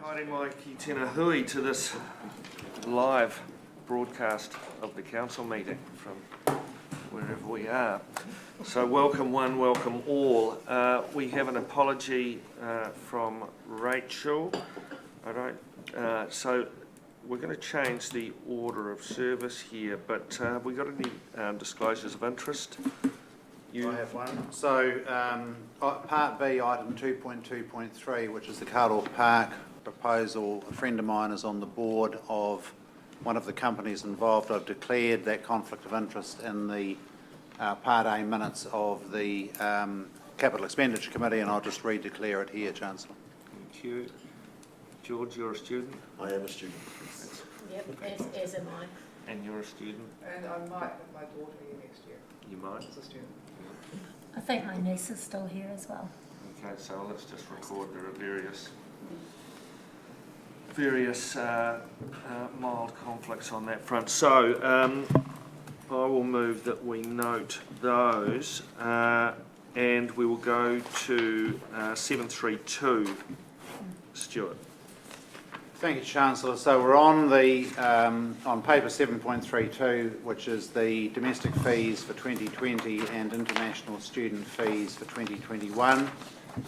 Haere mai ki tēnā hui to this live broadcast of the council meeting from wherever we are. So welcome one, welcome all. We have an apology from Rachel. So we're going to change the order of service here, but have we got any disclosures of interest? I have one. So Part B, item 2.2.3, which is the Cardiff Park proposal. A friend of mine is on the board of one of the companies involved. I've declared that conflict of interest in the Part A minutes of the Capital Expenditure Committee, and I'll just re-declare it here, Chancellor. Thank you. George, you're a student? I am a student. Yep, as am I. And you're a student? And I might have my daughter here next year You might? as a student. I think my niece is still here as well. Okay, so let's just record there are various mild conflicts on that front. So I will move that we note those and we will go to 732. Stuart. Thank you, Chancellor. So we're on the on paper 7.32, which is the domestic fees for 2020 and international student fees for 2021.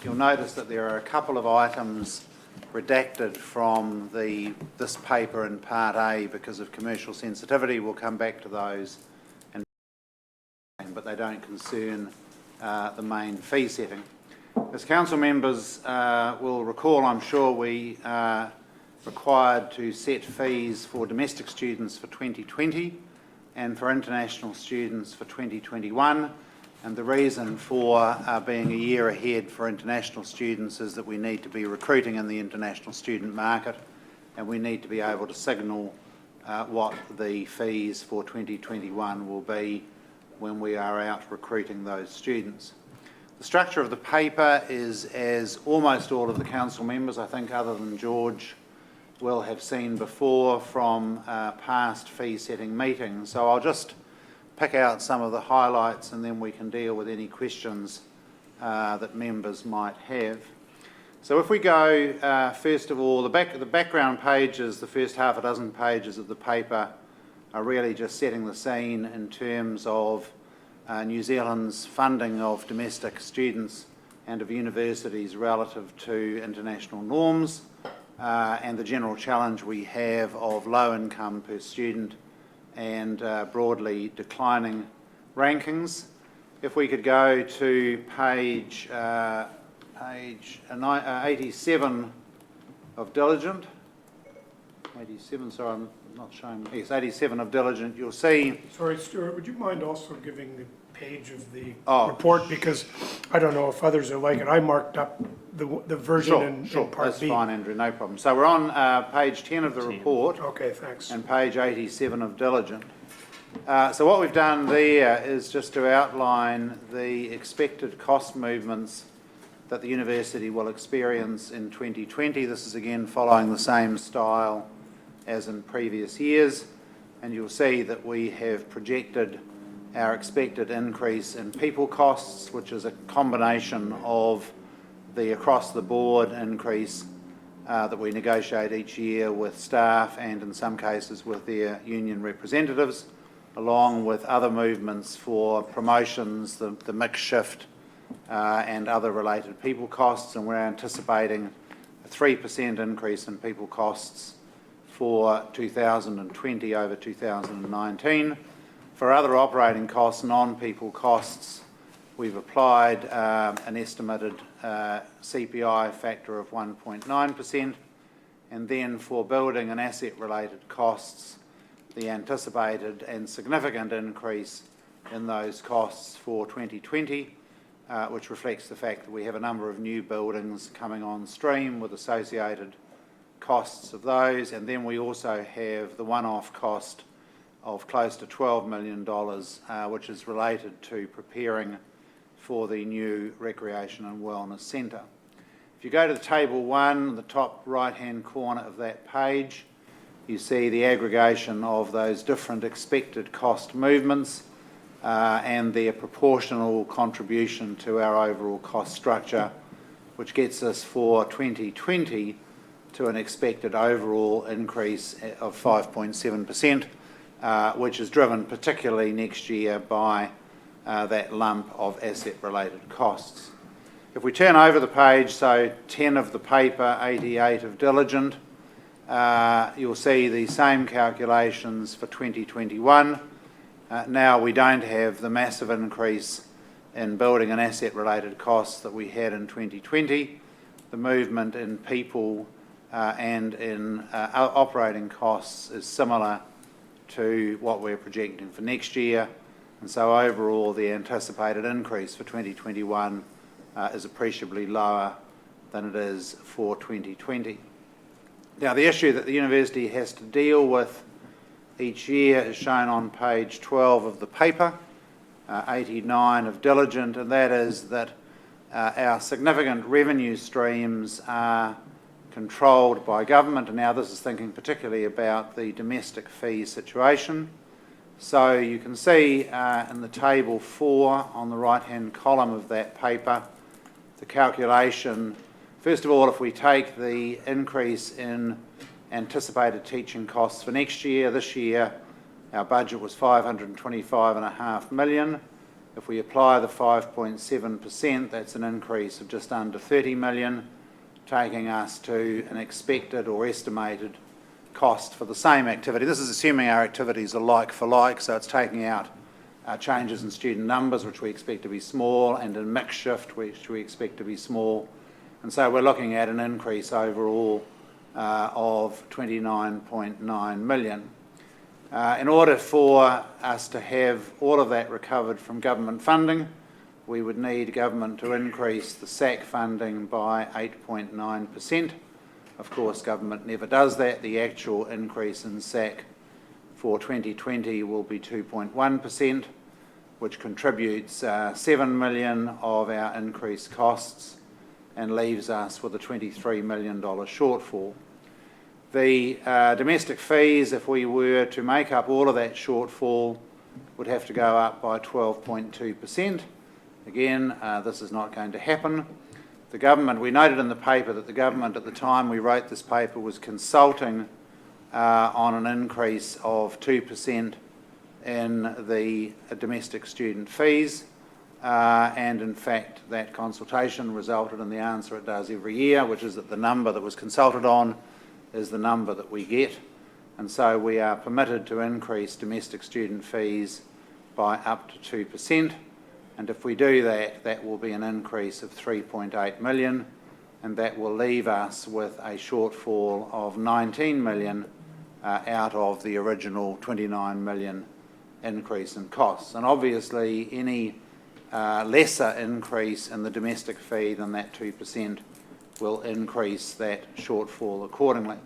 You'll notice that there are a couple of items redacted from this paper in Part A because of commercial sensitivity. We'll come back to those, but they don't concern the main fee setting. As council members will recall, I'm sure we are required to set fees for domestic students for 2020 and for international students for 2021. And the reason for being a year ahead for international students is that we need to be recruiting in the international student market, and we need to be able to signal what the fees for 2021 will be when we are out recruiting those students. The structure of the paper is, as almost all of the council members, I think other than George, will have seen before from past fee setting meetings. So I'll just pick out some of the highlights and then we can deal with any questions that members might have. So if we go, first of all, the background pages, the first half a dozen pages of the paper are really just setting the scene in terms of New Zealand's funding of domestic students and of universities relative to international norms and the general challenge we have of low income per student and broadly declining rankings. If we could go to page 87 of Diligent. 87, sorry, I'm not showing. Yes, 87 of Diligent. You'll see. Sorry, Stuart, would you mind also giving the page of the report? Because I don't know if others are like it. I marked up the version in Part That's B. fine, Andrew, no problem. So we're on page 10 of the report. Okay, thanks. And page 87 of Diligent. So what we've done there is just to outline the expected cost movements that the university will experience in 2020. This is again following the same style as in previous years, and you'll see that we have projected our expected increase in people costs, which is a combination of the across-the-board increase that we negotiate each year with staff and in some cases with their union representatives, along with other movements for promotions, the mix shift and other related people costs, and we're anticipating a 3% increase in people costs for 2020 over 2019. For other operating costs, non-people costs, we've applied an estimated CPI factor of 1.9%, and then for building and asset-related costs, the anticipated and significant increase in those costs for 2020, which reflects the fact that we have a number of new buildings coming on stream with associated costs of those, and then we also have the one-off cost of close to $12 million, which is related to preparing for the new Recreation and Wellness Centre. If you go to Table 1, the top right-hand corner of that page, you see the aggregation of those different expected cost movements and their proportional contribution to our overall cost structure, which gets us for 2020 to an expected overall increase of 5.7%, which is driven particularly next year by that lump of asset-related costs. If we turn over the page, so 10 of the paper, 88 of diligent, you'll see the same calculations for 2021. Now we don't have the massive increase in building and asset-related costs that we had in 2020. The movement in people and in operating costs is similar to what we're projecting for next year, and so overall the anticipated increase for 2021 is appreciably lower than it is for 2020. Now, the issue that the university has to deal with each year is shown on page 12 of the paper, 89 of diligent, and that is that our significant revenue streams are controlled by government, and now this is thinking particularly about the domestic fee situation. So you can see in the table 4 on the right-hand column of that paper, the calculation. First of all, if we take the increase in anticipated teaching costs for next year, this year our budget was $525.5 million. If we apply the 5.7%, that's an increase of just under $30 million, taking us to an expected or estimated cost for the same activity. This is assuming our activities are like for like, so it's taking out changes in student numbers, which we expect to be small, and in mix shift, which we expect to be small. And so we're looking at an increase overall of $29.9 million. In order for us to have all of that recovered from government funding, we would need government to increase the SAC funding by 8.9%. Of course, government never does that. The actual increase in SAC for 2020 will be 2.1%, which contributes $7 million of our increased costs and leaves us with a $23 million shortfall. The domestic fees, if we were to make up all of that shortfall, would have to go up by 12.2%. Again, this is not going to happen. The government, we noted in the paper that the government at the time we wrote this paper was consulting on an increase of 2% in the domestic student fees, and in fact that consultation resulted in the answer it does every year, which is that the number that was consulted on is the number that we get, and so we are permitted to increase domestic student fees by up to 2%, and if we do that, that will be an increase of $3.8 million, and that will leave us with a shortfall of $19 million out of the original $29 million increase in costs. And obviously any lesser increase in the domestic fee than that 2% will increase that shortfall accordingly.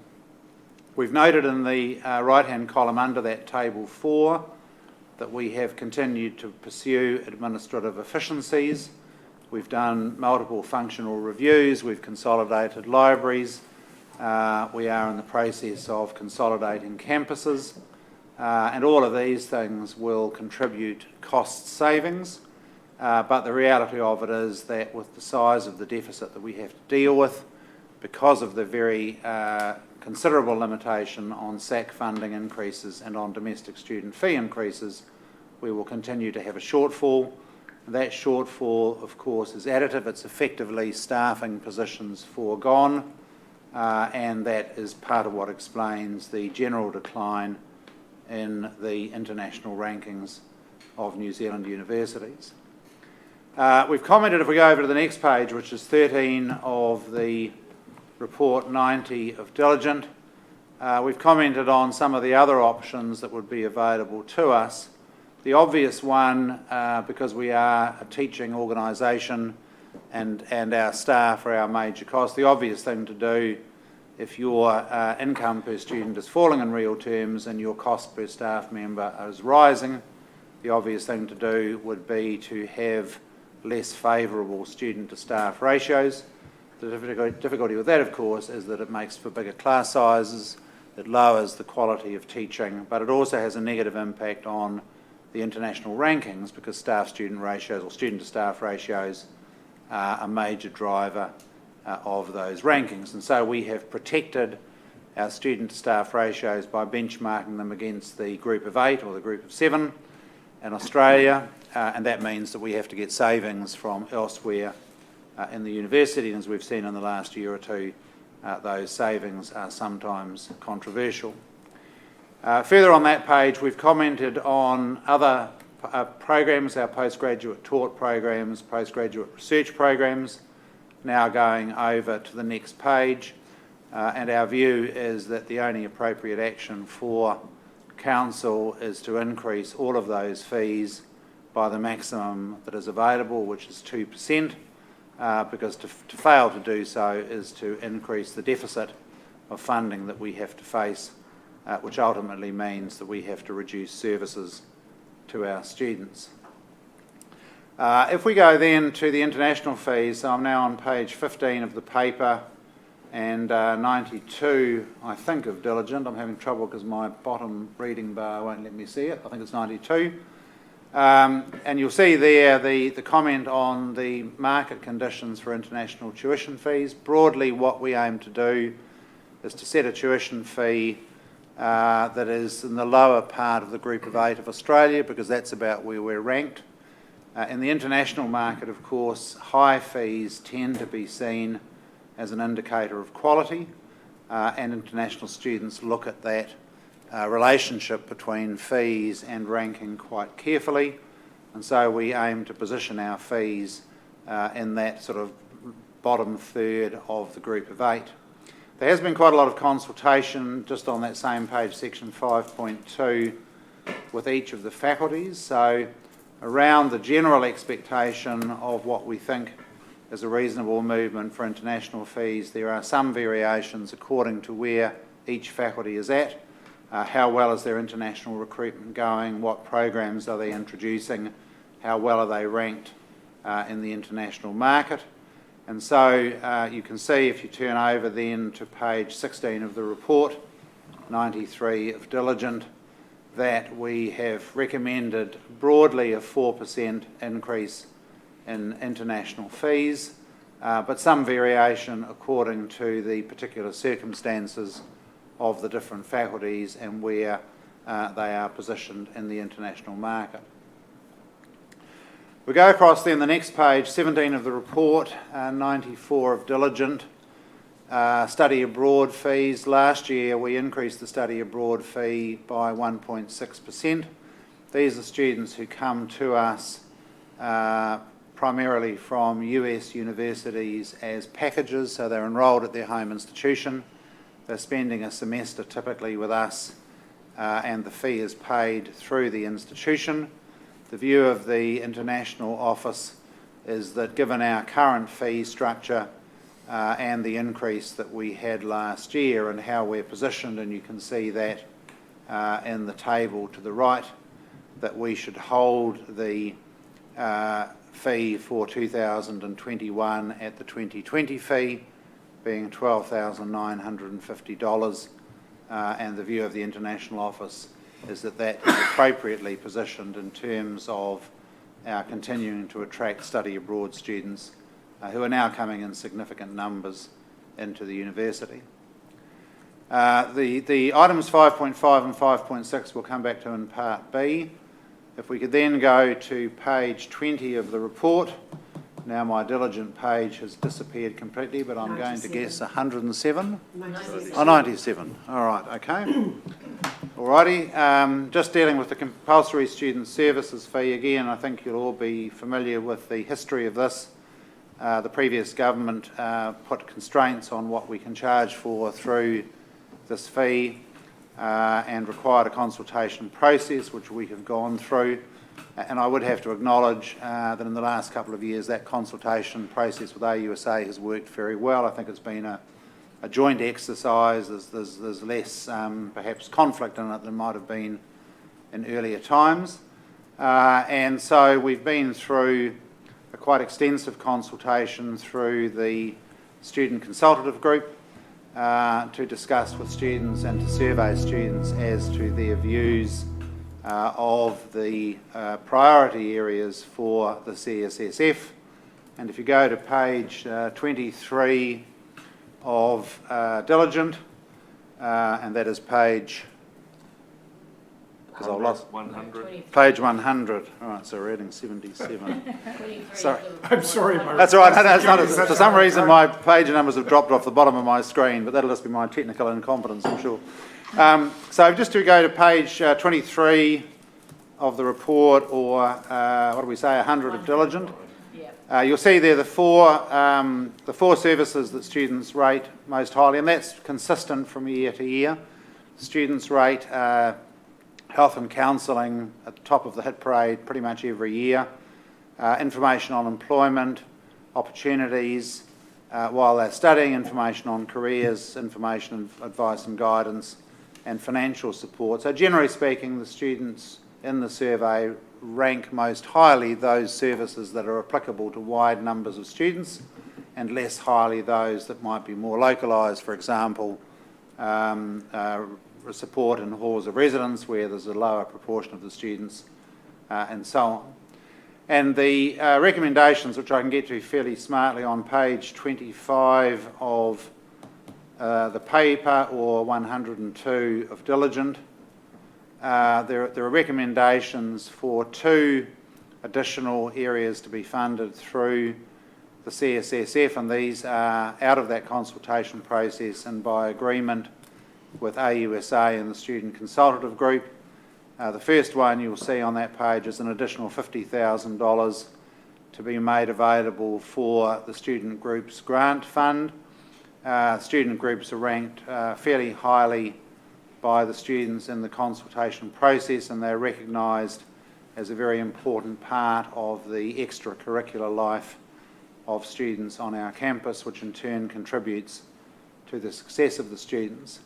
We've noted in the right-hand column under that table 4 that we have continued to pursue administrative efficiencies. We've done multiple functional reviews, we've consolidated libraries, we are in the process of consolidating campuses, and all of these things will contribute cost savings, but the reality of it is that with the size of the deficit that we have to deal with, because of the very considerable limitation on SAC funding increases and on domestic student fee increases, we will continue to have a shortfall. That shortfall, of course, is additive. It's effectively staffing positions foregone, and that is part of what explains the general decline in the international rankings of New Zealand universities. We've commented, if we go over to the next page, which is 13 of the report 90 of diligent, we've commented on some of the other options that would be available to us. The obvious one, because we are a teaching organisation and our staff are our major cost, the obvious thing to do if your income per student is falling in real terms and your cost per staff member is rising, the obvious thing to do would be to have less favourable student to staff ratios. The difficulty with that, of course, is that it makes for bigger class sizes, it lowers the quality of teaching, but it also has a negative impact on the international rankings because staff-student ratios or student-to-staff ratios are a major driver of those rankings. And so we have protected our student-to-staff ratios by benchmarking them against the group of 8 or the group of 7 in Australia, and that means that we have to get savings from elsewhere in the university, and as we've seen in the last year or two, those savings are sometimes controversial. Further on that page, we've commented on other programs, our postgraduate taught programs, postgraduate research programs. Now going over to the next page, and our view is that the only appropriate action for Council is to increase all of those fees by the maximum that is available, which is 2%, because to fail to do so is to increase the deficit of funding that we have to face, which ultimately means that we have to reduce services to our students. If we go then to the international fees, so I'm now on page 15 of the paper and 92, I think, of Diligent. I'm having trouble because my bottom reading bar won't let me see it. I think it's 92. And you'll see there the comment on the market conditions for international tuition fees. Broadly, what we aim to do is to set a tuition fee that is in the lower part of the group of 8 of Australia, because that's about where we're ranked. In the international market, of course, high fees tend to be seen as an indicator of quality, and international students look at that relationship between fees and ranking quite carefully, and so we aim to position our fees in that sort of bottom third of the group of 8. There has been quite a lot of consultation just on that same page, section 5.2, with each of the faculties, so around the general expectation of what we think is a reasonable movement for international fees. There are some variations according to where each faculty is at, how well is their international recruitment going, what programs are they introducing, how well are they ranked in the international market. And so you can see, if you turn over then to page 16 of the report, 93 of Diligent, that we have recommended broadly a 4% increase in international fees, but some variation according to the particular circumstances of the different faculties and where they are positioned in the international market. We go across then the next page, 17 of the report, 94 of Diligent. Study abroad fees. Last year we increased the study abroad fee by 1.6%. These are students who come to us primarily from US universities as packages, so they're enrolled at their home institution. They're spending a semester typically with us, and the fee is paid through the institution. The view of the international office is that given our current fee structure and the increase that we had last year and how we're positioned, and you can see that in the table to the right, that we should hold the fee for 2021 at the 2020 fee, being $12,950, and the view of the international office is that that is appropriately positioned in terms of our continuing to attract study abroad students who are now coming in significant numbers into the university. The items 5.5 and 5.6 we'll come back to in part B. If we could then go to page 20 of the report. Now my Diligent page has disappeared completely, but I'm going to guess 107? 97. Oh, 97. All right, okay. Alrighty, just dealing with the compulsory student services fee again. I think you'll all be familiar with the history of this. The previous government put constraints on what we can charge for through this fee and required a consultation process, which we have gone through. And I would have to acknowledge that in the last couple of years that consultation process with AUSA has worked very well. I think it's been a joint exercise. There's less perhaps conflict in it than might have been in earlier times. And so we've been through a quite extensive consultation through the student consultative group to discuss with students and to survey students as to their views of the priority areas for the CSSF, And if you go to page 23 of Diligent, and that is page, because I lost, 100. page 100. All right, so we're adding 77. Sorry. I'm sorry, my. That's all right. No, it's not. That's For some all right. reason, my page numbers have dropped off the bottom of my screen, but that'll just be my technical incompetence, I'm sure. So just to go to page 23 of the report, or what do we say, 100 of Diligent. You'll see there the four services that students rate most highly, and that's consistent from year to year. Students rate health and counselling at the top of the hit parade pretty much every year. Information on employment, opportunities while they're studying, information on careers, information, advice and guidance, and financial support. So generally speaking, the students in the survey rank most highly those services that are applicable to wide numbers of students, and less highly those that might be more localised, for example, support in halls of residence where there's a lower proportion of the students, and so on. And the recommendations, which I can get to fairly smartly on page 25 of the paper, or 102 of Diligent, there are recommendations for 2 additional areas to be funded through the CSSF, and these are out of that consultation process and by agreement with AUSA and the Student Consultative Group. The first one you'll see on that page is an additional $50,000 to be made available for the Student Groups Grant Fund. Student groups are ranked fairly highly by the students in the consultation process, and they're recognised as a very important part of the extracurricular life of students on our campus, which in turn contributes to the success of the students.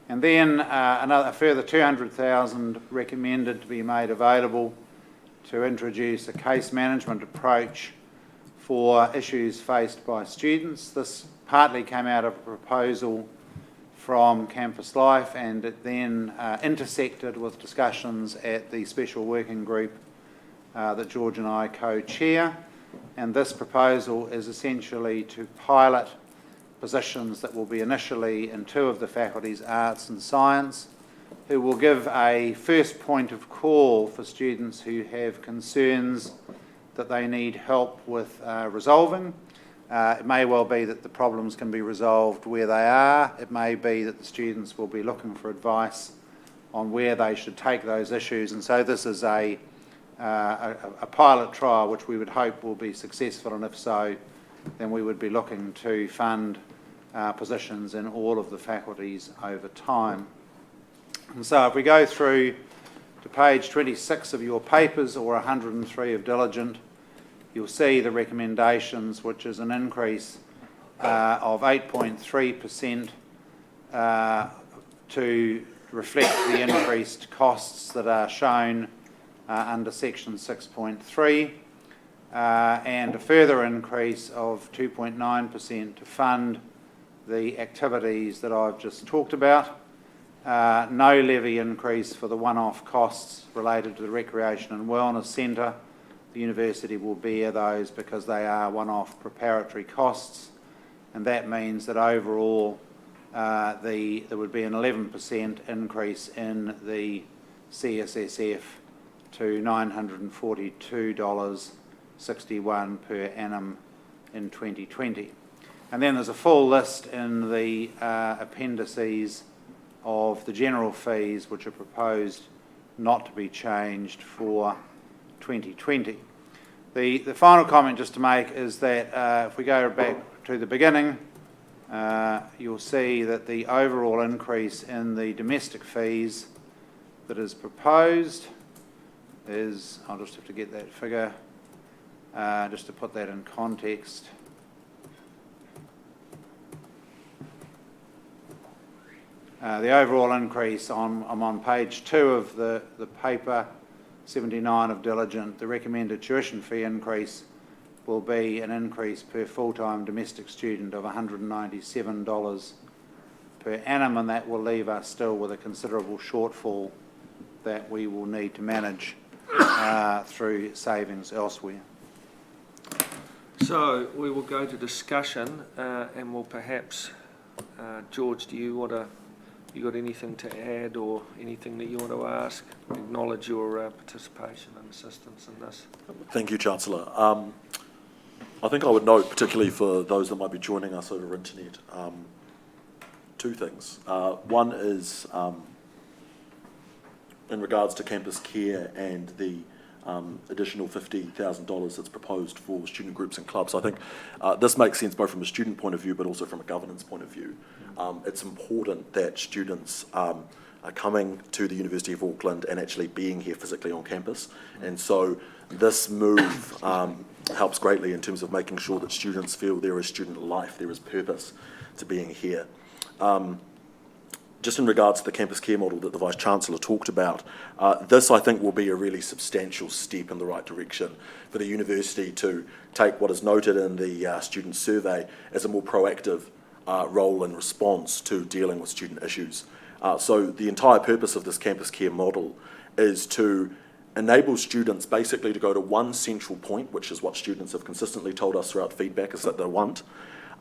And then a further $200,000 recommended to be made available to introduce a case management approach for issues faced by students. This partly came out of a proposal from Campus Life, and it then intersected with discussions at the special working group that George and I co-chair. And this proposal is essentially to pilot positions that will be initially in 2 of the faculties, Arts and Science, who will give a first point of call for students who have concerns that they need help with resolving. It may well be that the problems can be resolved where they are. It may be that the students will be looking for advice on where they should take those issues. And so this is a pilot trial which we would hope will be successful, and if so, then we would be looking to fund positions in all of the faculties over time. And so if we go through to page 26 of your papers, or 103 of Diligent, you'll see the recommendations, which is an increase of 8.3% to reflect the increased costs that are shown under section 6.3, and a further increase of 2.9% to fund the activities that I've just talked about. No levy increase for the one-off costs related to the Recreation and Wellness Centre. The university will bear those because they are one-off preparatory costs, and that means that overall there would be an 11% increase in the CSSF to $942.61 per annum in 2020. And then there's a full list in the appendices of the general fees which are proposed not to be changed for 2020. The final comment just to make is that if we go back to the beginning, you'll see that the overall increase in the domestic fees that is proposed is, I'll just have to get that figure just to put that in context. The overall increase I'm on page 2 of the paper, 79 of Diligent. The recommended tuition fee increase will be an increase per full-time domestic student of $197 per annum, and that will leave us still with a considerable shortfall that we will need to manage through savings elsewhere. So we will go to discussion, and we'll perhaps, George, you got anything to add or anything that you want to ask? Acknowledge your participation and assistance in this. Thank you, Chancellor. I think I would note, particularly for those that might be joining us over internet, two things. One is in regards to campus care and the additional $50,000 that's proposed for student groups and clubs. I think this makes sense both from a student point of view but also from a governance point of view. It's important that students are coming to the University of Auckland and actually being here physically on campus, and so this move helps greatly in terms of making sure that students feel there is student life, there is purpose to being here. Just in regards to the campus care model that the Vice-Chancellor talked about, this I think will be a really substantial step in the right direction for the university to take what is noted in the student survey as a more proactive role in response to dealing with student issues. So the entire purpose of this campus care model is to enable students basically to go to one central point, which is what students have consistently told us throughout feedback is that they want,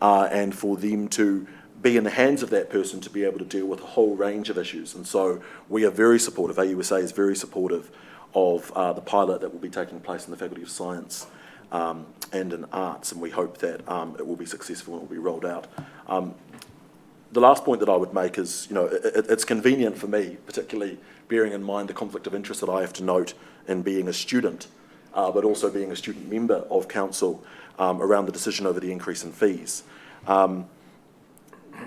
and for them to be in the hands of that person to be able to deal with a whole range of issues. And so we are very supportive, AUSA is very supportive of the pilot that will be taking place in the Faculty of Science and in Arts, and we hope that it will be successful and will be rolled out. The last point that I would make is, it's convenient for me, particularly bearing in mind the conflict of interest that I have to note in being a student, but also being a student member of council around the decision over the increase in fees.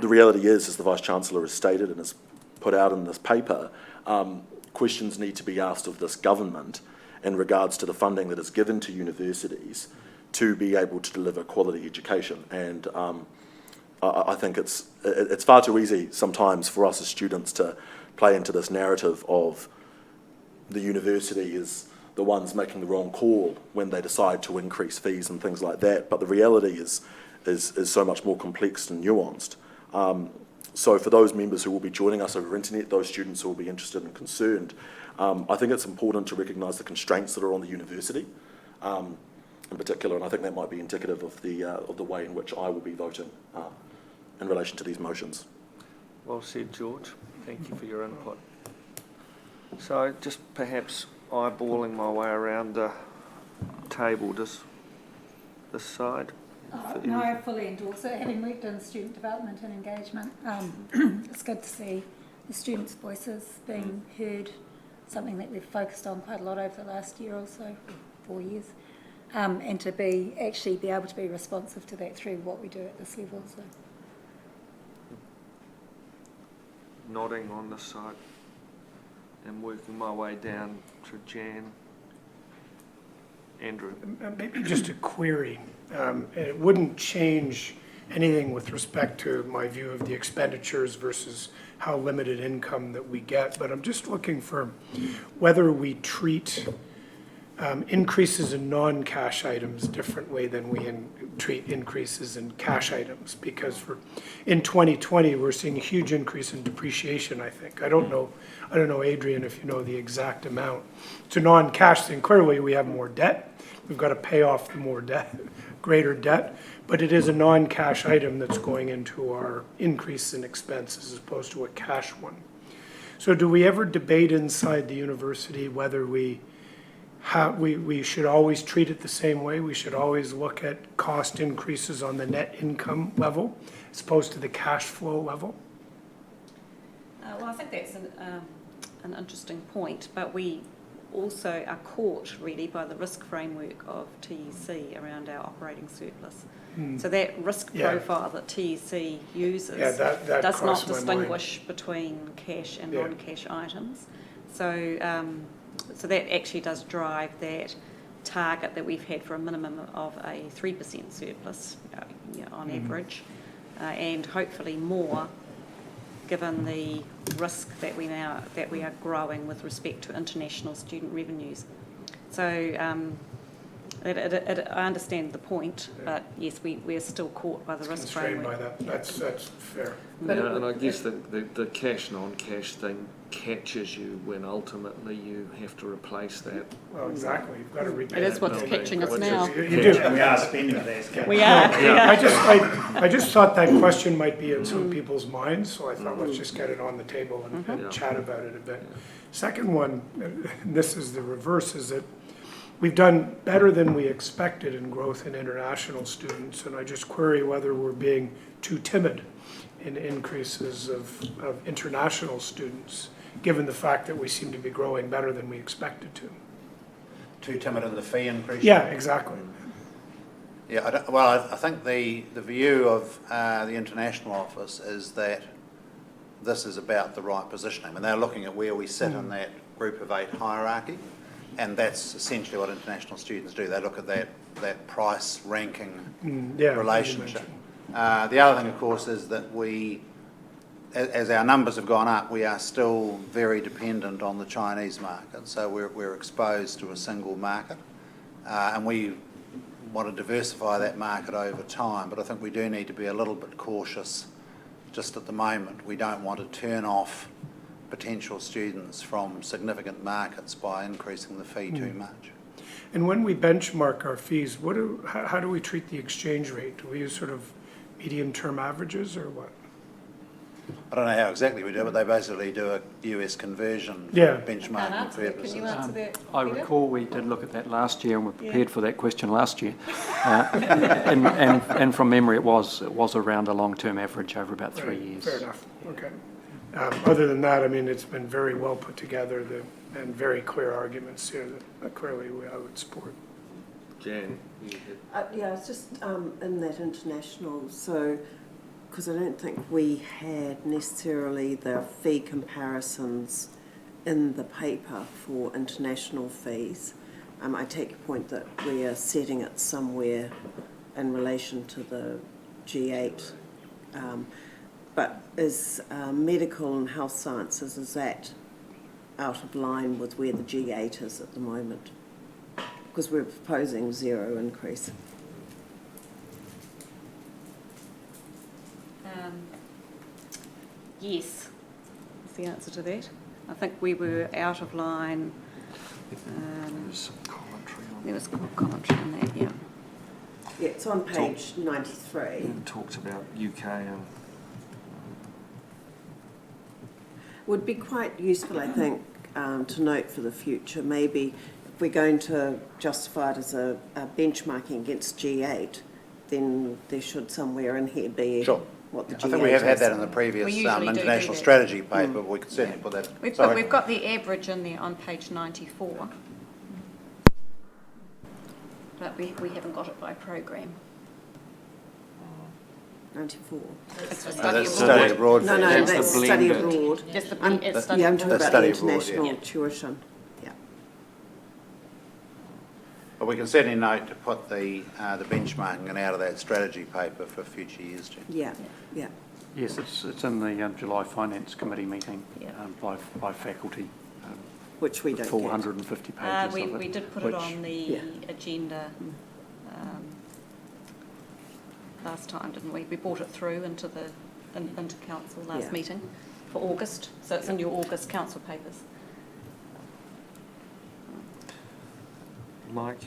The reality is, as the Vice-Chancellor has stated and has put out in this paper, questions need to be asked of this government in regards to the funding that is given to universities to be able to deliver quality education. And I think it's far too easy sometimes for us as students to play into this narrative of the university is the ones making the wrong call when they decide to increase fees and things like that. But the reality is so much more complex and nuanced. So for those members who will be joining us over internet, those students who will be interested and concerned, I think it's important to recognise the constraints that are on the university in particular, and I think that might be indicative of the way in which I will be voting in relation to these motions. Well said, George. Thank you for your input. So just perhaps eyeballing my way around the table, just this side. No, I fully endorse it. Having worked in student development and engagement, it's good to see the students' voices being heard, something that we've focused on quite a lot over the last year or so, 4 years, and to be able to be responsive to that through what we do at this level. So. Nodding on this side and working my way down to Jan. Andrew. Maybe just a query. It wouldn't change anything with respect to my view of the expenditures versus how limited income that we get, but I'm just looking for whether we treat increases in non-cash items differently than we treat increases in cash items, because in 2020 we're seeing a huge increase in depreciation. I think I don't know, Adrian, if you know the exact amount. It's a non-cash thing. Clearly we have more debt. We've got to pay off the more debt, greater debt, but it is a non-cash item that's going into our increase in expenses as opposed to a cash one. So do we ever debate inside the university whether we should always treat it the same way? We should always look at cost increases on the net income level as opposed to the cash flow level? Well, I think that's an interesting point, but we also are caught really by the risk framework of TEC around our operating surplus. So that risk profile that TEC uses that does not crossed my distinguish between cash and non-cash items. So that actually does drive that target that we've had for a minimum of a 3% surplus on average, and hopefully more, given the risk that we are growing with respect to international student revenues. So I understand the point, but yes, we're still caught by the risk Constrained by framework. that, that's fair. Yeah, and I guess the cash, non-cash thing catches you when ultimately you have to replace that. Well, exactly, you've got to repay. It is what's building, catching us which is now. You do. And we are spending it as capital. We are. Yeah. I just thought that question might be in some people's minds, so I thought let's just get it on the table and Yeah. chat about it a bit. Second one, and this is the reverse, is that we've done better than we expected in growth in international students, and I just query whether we're being too timid in increases of international students, given the fact that we seem to be growing better than we expected to. Too timid in the fee increase? Yeah, exactly. Yeah, I think the view of the International Office is that this is about the right positioning. I mean, they're looking at where we sit in that group of 8 hierarchy, and that's essentially what international students do. They look at that price ranking Yeah. relationship. The other thing, of course, is that as our numbers have gone up, we are still very dependent on the Chinese market. So we're exposed to a single market, and we want to diversify that market over time. But I think we do need to be a little bit cautious just at the moment. We don't want to turn off potential students from significant markets by increasing the fee too much. And when we benchmark our fees, how do we treat the exchange rate? Do we use sort of medium-term averages or what? I don't know how exactly we do it, but they basically do a US conversion for Yeah. benchmarking purposes. Can you answer that, I Peter? recall we did look at that last year and were prepared for that question last year. And from memory, it was around a long-term average over about 3 years. Fair enough, okay. Other than that, I mean, it's been very well put together and very clear arguments here that clearly I would support. Jan, you had Yeah, it's just in that international, so, because I don't think we had necessarily the fee comparisons in the paper for international fees. I take your point that we are setting it somewhere in relation to the G8, but is medical and health sciences, is that out of line with where the G8 is at the moment? Because we're proposing 0 increase. Yes, is the answer to that. I think we were out of line. there's some commentary on There was commentary on that, yeah. Yeah, it's on page 93. it. Talks about UK and Would be quite useful, I think, to note for the future, maybe if we're going to justify it as a benchmarking against G8, then there should somewhere in here be Sure. what the G8 I think we have had is. that in the previous We usually do international that. strategy paper, but we could certainly put that. We've got the average in there on page 94. But we haven't got it by program. 94. It's a No, that's study study abroad. abroad. No, no, fees. that's the study blended. abroad. Just the, I'm, it's study yeah, I'm talking abroad. about Study the abroad, yeah. international tuition. Yeah. But we can certainly note to put the benchmarking and out of that strategy paper for future years, Jen. Yeah, yeah. Yes, it's in the July Finance Committee meeting Yeah. by faculty. Which we don't get. 450 pages of it. We did put it which- on the Yeah. agenda last time, didn't we? We brought it through into council last Yeah. meeting for August, so it's in your August council papers. Mike.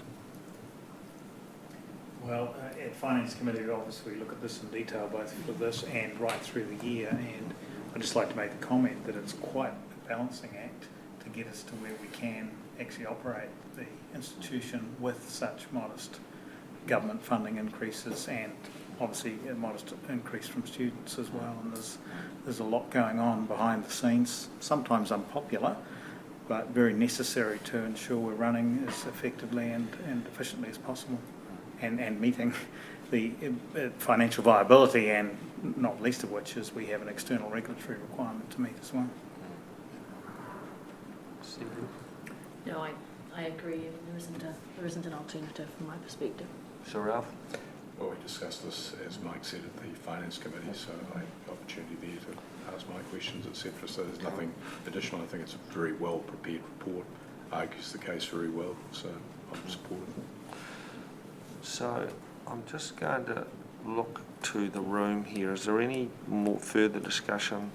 Well, at Finance Committee, we obviously look at this in detail, both for this and right through the year, and I'd just like to make the comment that it's quite a balancing act to get us to where we can actually operate the institution with such modest government funding increases and obviously a modest increase from students as well. And there's a lot going on behind the scenes, sometimes unpopular, but very necessary to ensure we're running as effectively and efficiently as possible and meeting the financial viability, and not least of which is we have an external regulatory requirement to meet as well. No, I agree. There isn't an alternative from my perspective. So Ralph? Well, we discussed this, as Mike said, at the Finance Committee, so I had the opportunity there to ask my questions, etc. So there's nothing additional. I think it's a very well prepared report, argues the case very well, so I'm supportive. So I'm just going to look to the room here. Is there any more further discussion?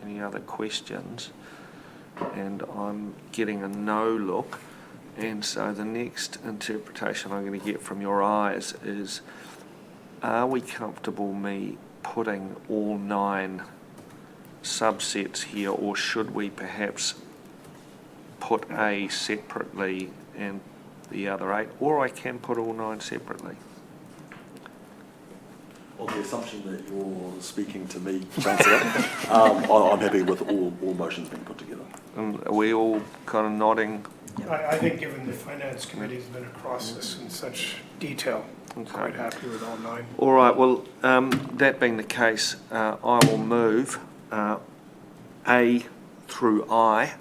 Any other questions? And I'm getting a no look. And so the next interpretation I'm going to get from your eyes is, are we comfortable me putting all 9 subsets here, or should we perhaps put A separately and the other 8, or I can put all 9 separately? On the assumption that you're speaking to me, Chancellor, I'm happy with all motions being put together. Are we all kind of nodding? I think given the Finance Committee's been across this in such detail, I'm quite happy with all 9. All right, well, that being the case, I will move A through I,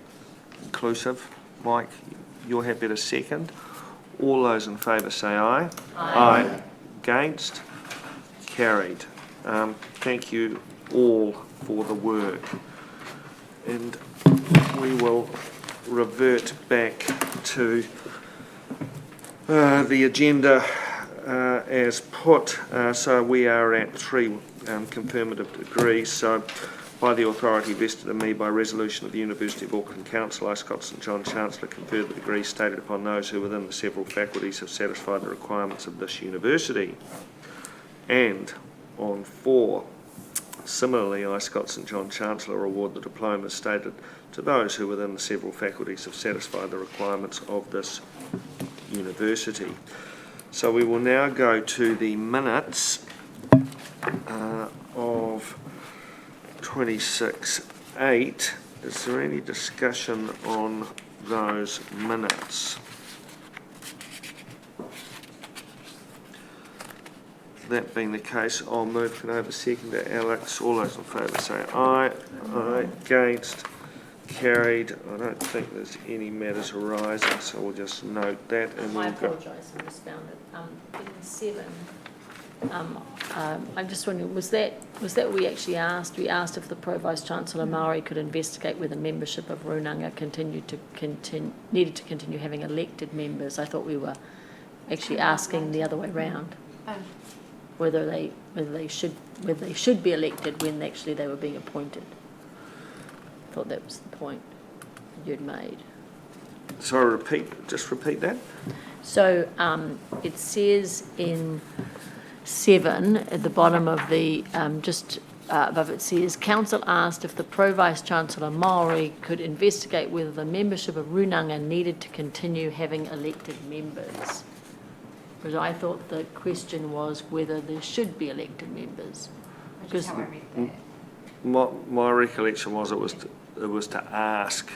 inclusive. Mike, you're happy to second. All those in favour say aye. Aye. Against? Carried. Thank you all for the work. And we will revert back to the agenda as put. So we are at 3 confirmative degrees. So by the authority vested in me by resolution of the University of Auckland Council, I, Scott St John, Chancellor, confer the degrees stated upon those who within the several faculties have satisfied the requirements of this university. And on 4, similarly, I, Scott St John, Chancellor, award the diplomas stated to those who within the several faculties have satisfied the requirements of this university. So we will now go to the minutes of 26/8. Is there any discussion on those minutes? That being the case, I'll move. Can I have a second to Alex? All those in favour say aye. Aye. Against? Carried. I don't think there's any matters arising, so we'll just note that. And I we'll go. apologise, I misfound it. In 7, I'm just wondering, was that we actually asked? We asked if the Pro Vice Chancellor Maori could investigate whether membership of Runanga needed to continue having elected members. I thought we were actually asking the other way round. Whether they should be elected when actually they were being appointed. I thought that was the point you'd made. Sorry, repeat that. So it says in 7 at the bottom of the just above it says, Council asked if the Pro Vice Chancellor Maori could investigate whether the membership of Runanga needed to continue having elected members. Because I thought the question was whether there should be elected members. Because How I read that. My recollection was it was to ask,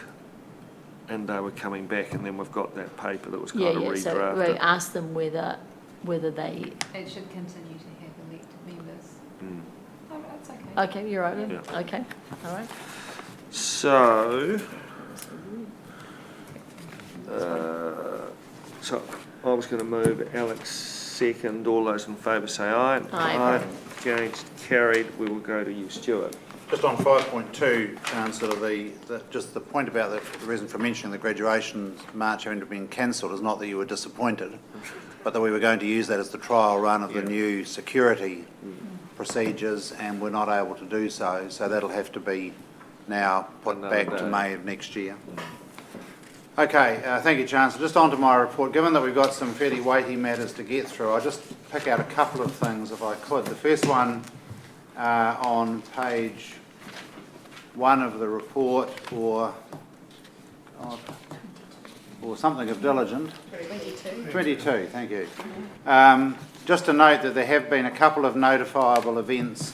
and they were coming back, and then we've got that paper that was kind of redrafted. So we asked them whether they. It should continue to have elected members. Mm. Oh, that's okay. Okay, you're right. Yeah. Okay, all right. So I was going to move. Alex second. All those in favour say aye. Aye. Against? Carried. We will go to you, Stuart. Just on 5.2, Chancellor, just the point about the reason for mentioning the graduation march having been cancelled is not that you were disappointed, but that we were going to use that as the trial run of the new security procedures, and we're not able to do so. So that'll have to be now put back to May of next year. Okay, thank you, Chancellor. Just on to my report. Given that we've got some fairly weighty matters to get through, I'll just pick out a couple of things if I could. The first one on page 1 of the report, or something of diligent. 22, thank you. Just to note that there have been a couple of notifiable events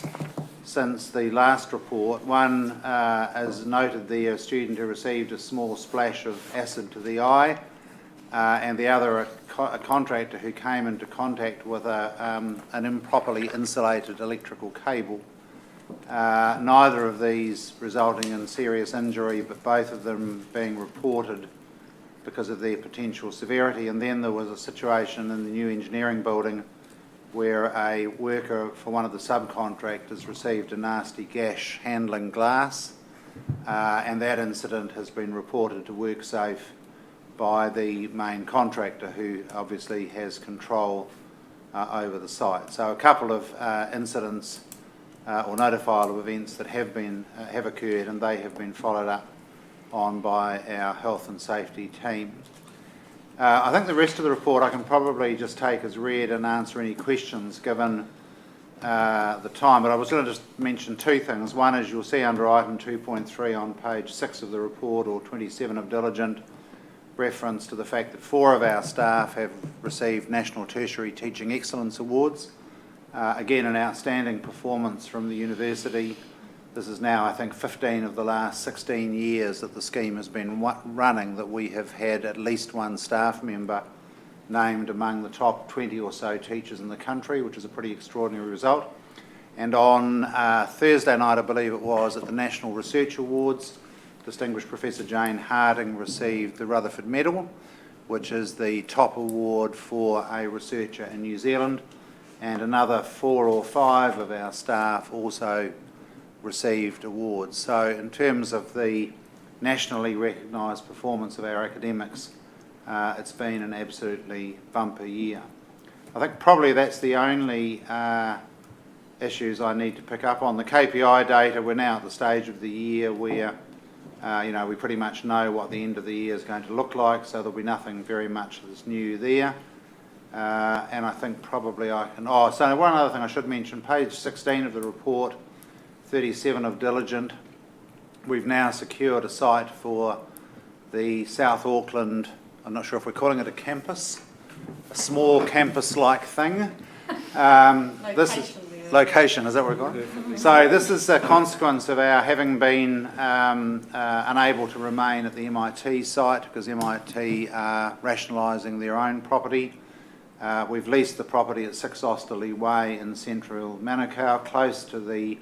since the last report. One, as noted, the student who received a small splash of acid to the eye, and the other, a contractor who came into contact with an improperly insulated electrical cable. Neither of these resulting in serious injury, but both of them being reported because of their potential severity. And then there was a situation in the new engineering building where a worker for one of the subcontractors received a nasty gash handling glass, and that incident has been reported to WorkSafe by the main contractor, who obviously has control over the site. So a couple of incidents or notifiable events that have occurred, and they have been followed up on by our health and safety team. I think the rest of the report I can probably just take as read and answer any questions given the time, but I was going to just mention two things. One is you'll see under item 2.3 on page 6 of the report, or 27 of diligent, reference to the fact that 4 of our staff have received National Tertiary Teaching Excellence Awards. Again, an outstanding performance from the university. This is now, I think, 15 of the last 16 years that the scheme has been running that we have had at least one staff member named among the top 20 or so teachers in the country, which is a pretty extraordinary result. And on Thursday night, I believe it was, at the National Research Awards, distinguished Professor Jane Harding received the Rutherford Medal, which is the top award for a researcher in New Zealand, and another 4 or 5 of our staff also received awards. So in terms of the nationally recognised performance of our academics, it's been an absolutely bumper year. I think probably that's the only issues I need to pick up on. The KPI data, we're now at the stage of the year where we pretty much know what the end of the year is going to look like, so there'll be nothing very much that's new there. And I think probably I can... Oh, so one other thing I should mention, page 16 of the report, 37 of diligent, we've now secured a site for the South Auckland, I'm not sure if we're calling it a campus, a small campus-like thing. This is location, is that what we're calling? So this is a consequence of our having been unable to remain at the MIT site because MIT are rationalising their own property. We've leased the property at 6 Osterley Way in central Manukau, close to the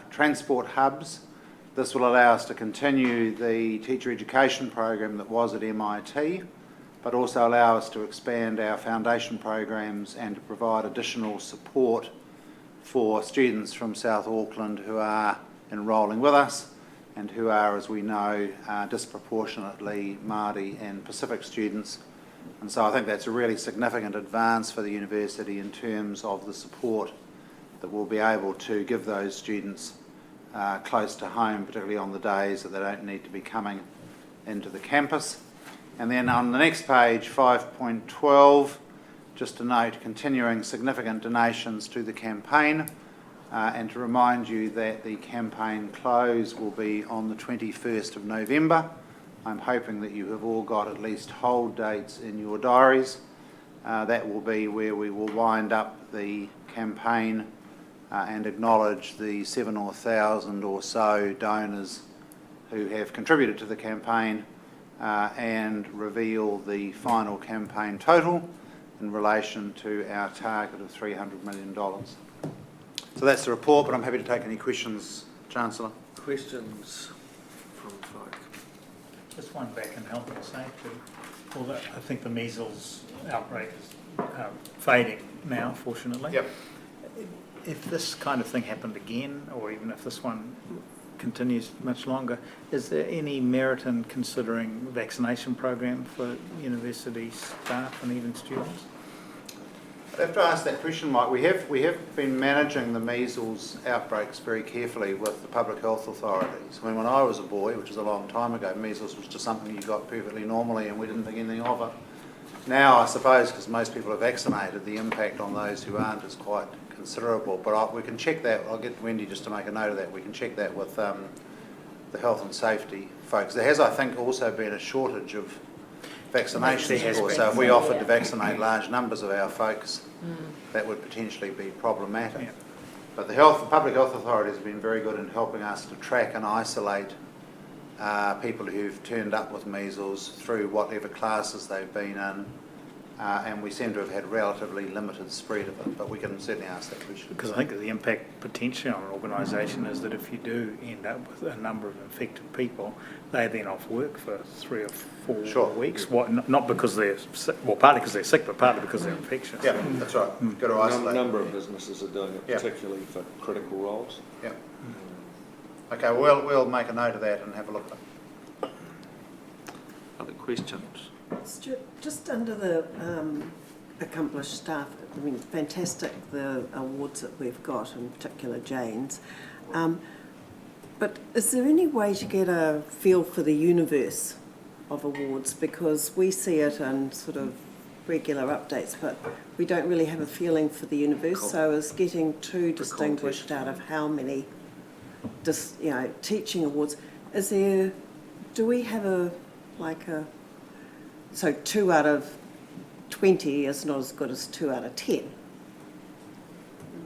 transport hubs. This will allow us to continue the teacher education program that was at MIT, but also allow us to expand our foundation programs and to provide additional support for students from South Auckland who are enrolling with us and who are, as we know, disproportionately Maori and Pacific students. And so I think that's a really significant advance for the university in terms of the support that we'll be able to give those students close to home, particularly on the days that they don't need to be coming into the campus. And then on the next page, 5.12, just to note continuing significant donations to the campaign and to remind you that the campaign close will be on the 21st of November. I'm hoping that you have all got at least hold dates in your diaries. That will be where we will wind up the campaign and acknowledge the 7,000 or 1,000 or so donors who have contributed to the campaign and reveal the final campaign total in relation to our target of $300 million. So that's the report, but I'm happy to take any questions, Chancellor. Questions from folk? Just one back in health and safety. Although I think the measles outbreak is fading now, fortunately. Yep. If this kind of thing happened again, or even if this one continues much longer, is there any merit in considering vaccination program for university staff and even students? I'd have to ask that question, Mike. We have been managing the measles outbreaks very carefully with the public health authorities. I mean, when I was a boy, which was a long time ago, measles was just something you got perfectly normally and we didn't think anything of it. Now, I suppose, because most people are vaccinated, the impact on those who aren't is quite considerable. But we can check that. I'll get Wendy just to make a note of that. We can check that with the health and safety folks. There has, I think, also been a shortage of vaccinations, of course. So if we offered to vaccinate large numbers of our folks, that would potentially be problematic. Yeah. But the public health authorities have been very good in helping us to track and isolate people who've turned up with measles through whatever classes they've been in, and we seem to have had relatively limited spread of it, but we can certainly ask that question. Because I think that the impact potentially on an organisation is that if you do end up with a number of infected people, they're then off work for 3 or 4 weeks. Not because they're sick, well, partly because they're sick, but partly because they're infectious. Yeah, that's right. Got to isolate. A number of businesses are doing it, particularly for critical roles. Yeah. Okay, we'll make a note of that and have a look at it. other questions? Stuart, just under the accomplished staff, I mean, fantastic the awards that we've got, in particular Jane's. But is there any way to get a feel for the universe of awards? Because we see it in sort of regular updates, but we don't really have a feeling for the universe. Cool. So is getting too distinguished out of how many, teaching awards. Is there? Do we have so 2 out of 20 is not as good as 2 out of 10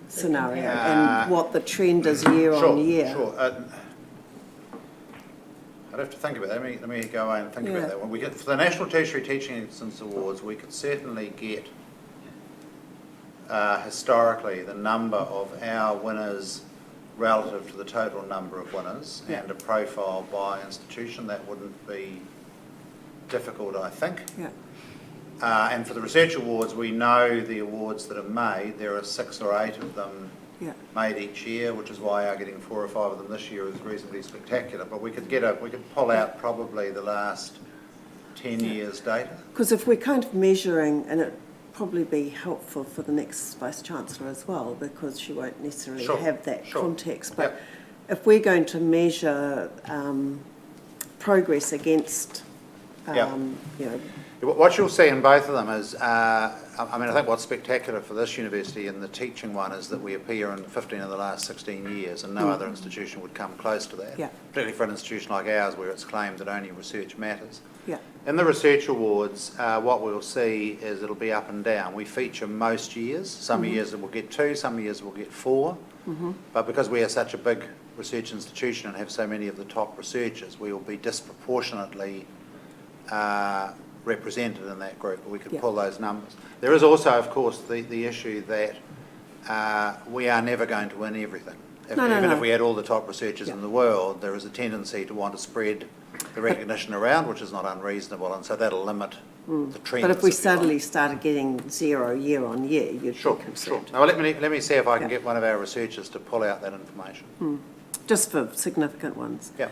scenario, and what the trend is year on year? Sure. I'd have to think about that. Let me go away and think about that one. We get for the National Tertiary Teaching Excellence Awards, we could certainly get historically the number of our winners relative to the total number of winners and a profile by institution. That wouldn't be difficult, I think. Yeah. And for the research awards, we know the awards that are made. There are 6 or 8 of them made each year, which is why our getting 4 or 5 of them this year is reasonably spectacular. But we could pull out probably the last 10 years' data. Because if we're kind of measuring, and it'd probably be helpful for the next Vice-Chancellor as well, because she won't necessarily have that context, but if we're going to measure progress against, what you'll see in both of them is, I think what's spectacular for this university and the teaching one is that we appear in 15 of the last 16 years, and no other institution would come close to that, particularly for an institution like ours where it's claimed that only research matters. In the research awards, what we'll see is it'll be up and down. We feature most years. Some years we'll get 2, some years we'll get 4. But because we are such a big research institution and have so many of the top researchers, we will be disproportionately represented in that group. We could pull those numbers. There is also, of course, the issue that we are never going to win everything. Even if we had all the top researchers in the world, there is a tendency to want to spread the recognition around, which is not unreasonable, and so that'll limit the trends. But if we suddenly started getting 0 year on year, you'd be concerned. Sure. Now, let me see if I can get one of our researchers to pull out that information. Just for significant ones. Yeah.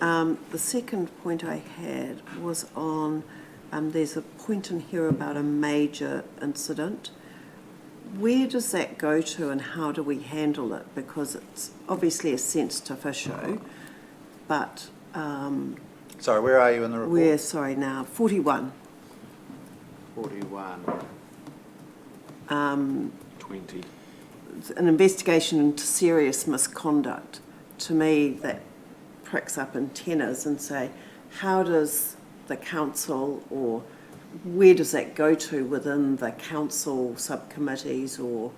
The second point I had was on, there's a point in here about a major incident. Where does that go to and how do we handle it? Because it's obviously a sensitive issue, but... sorry, where are you in the report? Now, 41. 41. 20. An investigation into serious misconduct. To me, that pricks up antennas and say, how does the council, or where does that go to within the council subcommittees or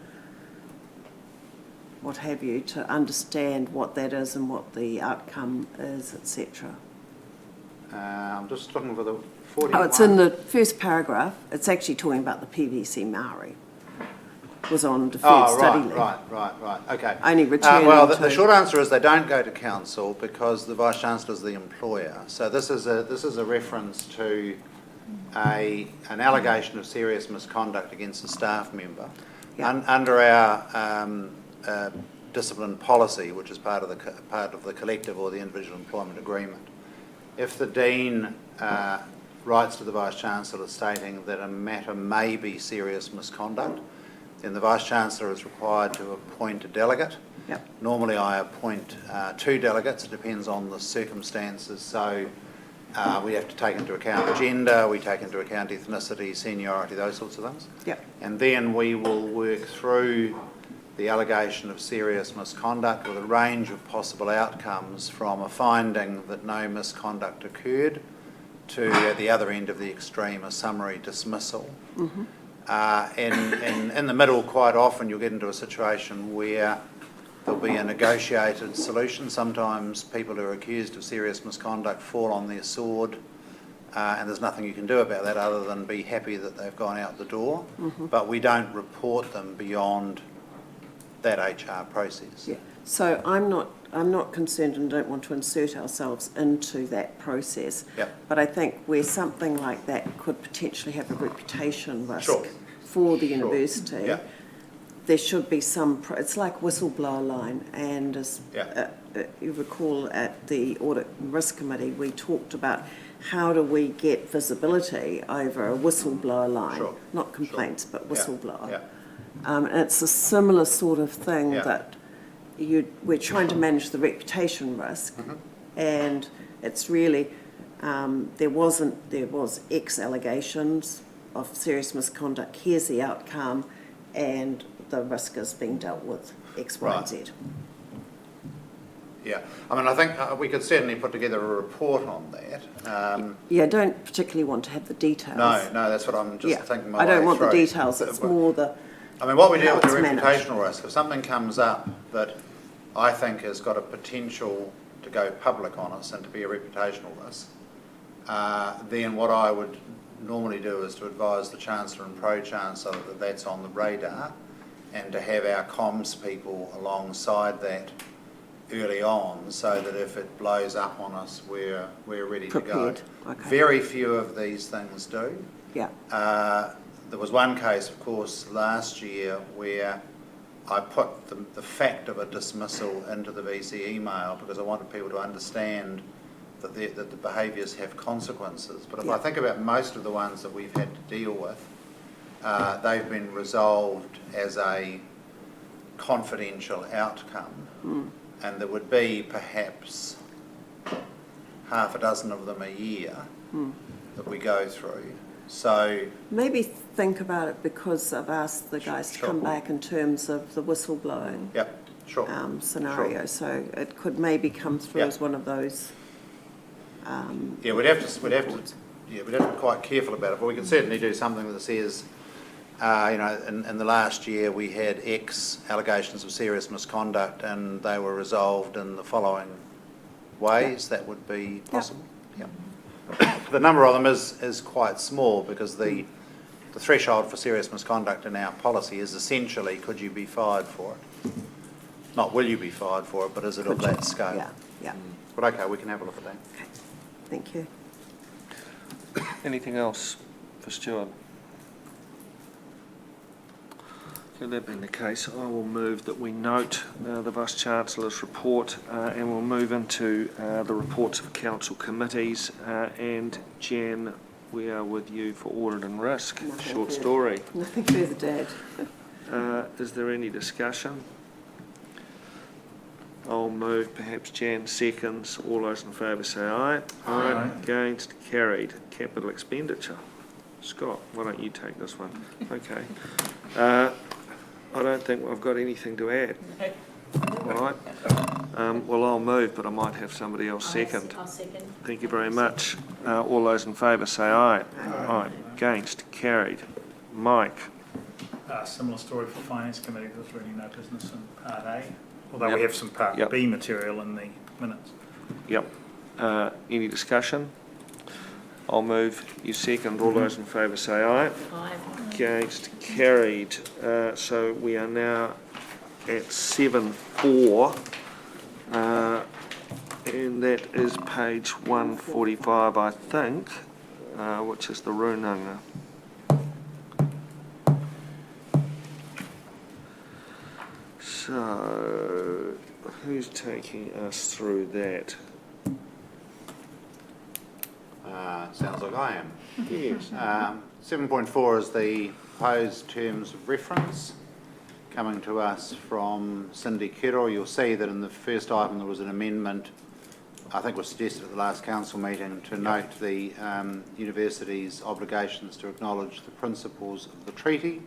what have you, to understand what that is and what the outcome is, etc. I'm just looking for the 41. Oh, it's in the first paragraph. It's actually talking about the PVC Maori. Was on deferred study leave. Right. Okay. Only returning the short answer is they don't go to council because the Vice-Chancellor is the employer. So this is a reference to an allegation of serious misconduct against a staff member. Under our discipline policy, which is part of the collective or the individual employment agreement, if the Dean writes to the Vice-Chancellor stating that a matter may be serious misconduct, then the Vice-Chancellor is required to appoint a delegate. Normally I appoint 2 delegates. It depends on the circumstances. So we have to take into account gender, we take into account ethnicity, seniority, those sorts of things. And then we will work through the allegation of serious misconduct with a range of possible outcomes, from a finding that no misconduct occurred to, at the other end of the extreme, a summary dismissal. In the middle, quite often you'll get into a situation where there'll be a negotiated solution. Sometimes people who are accused of serious misconduct fall on their sword, and there's nothing you can do about that other than be happy that they've gone out the door. But we don't report them beyond that HR process. So I'm not concerned and don't want to insert ourselves into that process. But I think where something like that could potentially have a reputation risk for the university, there should be some, it's like whistleblower line, and as you recall at the Audit and Risk Committee, we talked about how do we get visibility over a whistleblower line? Sure. Not complaints, but Yeah. whistleblower. Yeah. And it's a similar sort of thing Yeah. that we're trying to manage the reputation risk, and it's really, there was X allegations of serious misconduct, here's the outcome, and the risk is being dealt with X, Y, and Z. Yeah, I mean, I think we could certainly put together a report on that. Yeah, I don't particularly want to have the details. No, that's what I'm just thinking my I don't way want the through. details, it's more the, I mean, what we deal how with the it's managed. reputational risk, if something comes up that I think has got a potential to go public on us and to be a reputational risk, then what I would normally do is to advise the Chancellor and Pro-Chancellor that that's on the radar, and to have our comms people alongside that early on, so that if it blows up on us, we're ready Prepared. to go. Okay. Very few of these things do. yeah, There was one case, of course, last year where I put the fact of a dismissal into the VC email because I wanted people to understand that the behaviours have consequences. But if I think about most of the ones that we've had to deal with, they've been resolved as a confidential outcome. And there would be perhaps half a dozen of them a year that we go through. So maybe think about it, because I've asked the guys to come back in terms of the whistleblowing yep, sure. scenario, Sure. so it could maybe come through Yep. as one of those. Yeah, we'd have to be quite careful about it, but we can certainly do something that says, in the last year we had X allegations of serious misconduct and they were resolved in the following ways. That would be possible. Yeah. The number of them is quite small, because the threshold for serious misconduct in our policy is essentially, could you be fired for it? Not will you be fired for it, but is it of that scale? Yeah, But okay, we can have a look at that. okay, thank you. Anything else for Stuart? Okay, that being the case, I will move that we note the Vice-Chancellor's report, and we'll move into the reports of council committees. And Jan, we are with you for audit and risk. Nothing Short further. story. Nothing further, Dad. Is there any discussion? I'll move, perhaps Jan seconds. All those in favour say aye. Aye. Against, carried. Capital expenditure. Scott, why don't you take this one? Okay. I don't think I've got anything to add. All right. Well, I'll move, but I might have somebody else second. I'll second. Thank you very much. All those in favour say aye. Aye. Against, carried. Mike. Similar story for Finance Committee. There's really no business in Part A, although Yep. we have some Part Yep. B material in the minutes. Yep. Any discussion? I'll move. You second. All those in favour say aye. Aye. Against, carried. So we are now at 7.4, and that is page 145, I think, which is the Runanga. So, who's taking us through that? Sounds like I am. Yes. 7.4 is the proposed terms of reference coming to us from Cindy Kero. You'll see that in the first item there was an amendment, I think was suggested at the last council meeting, to note the university's obligations to acknowledge the principles of the treaty.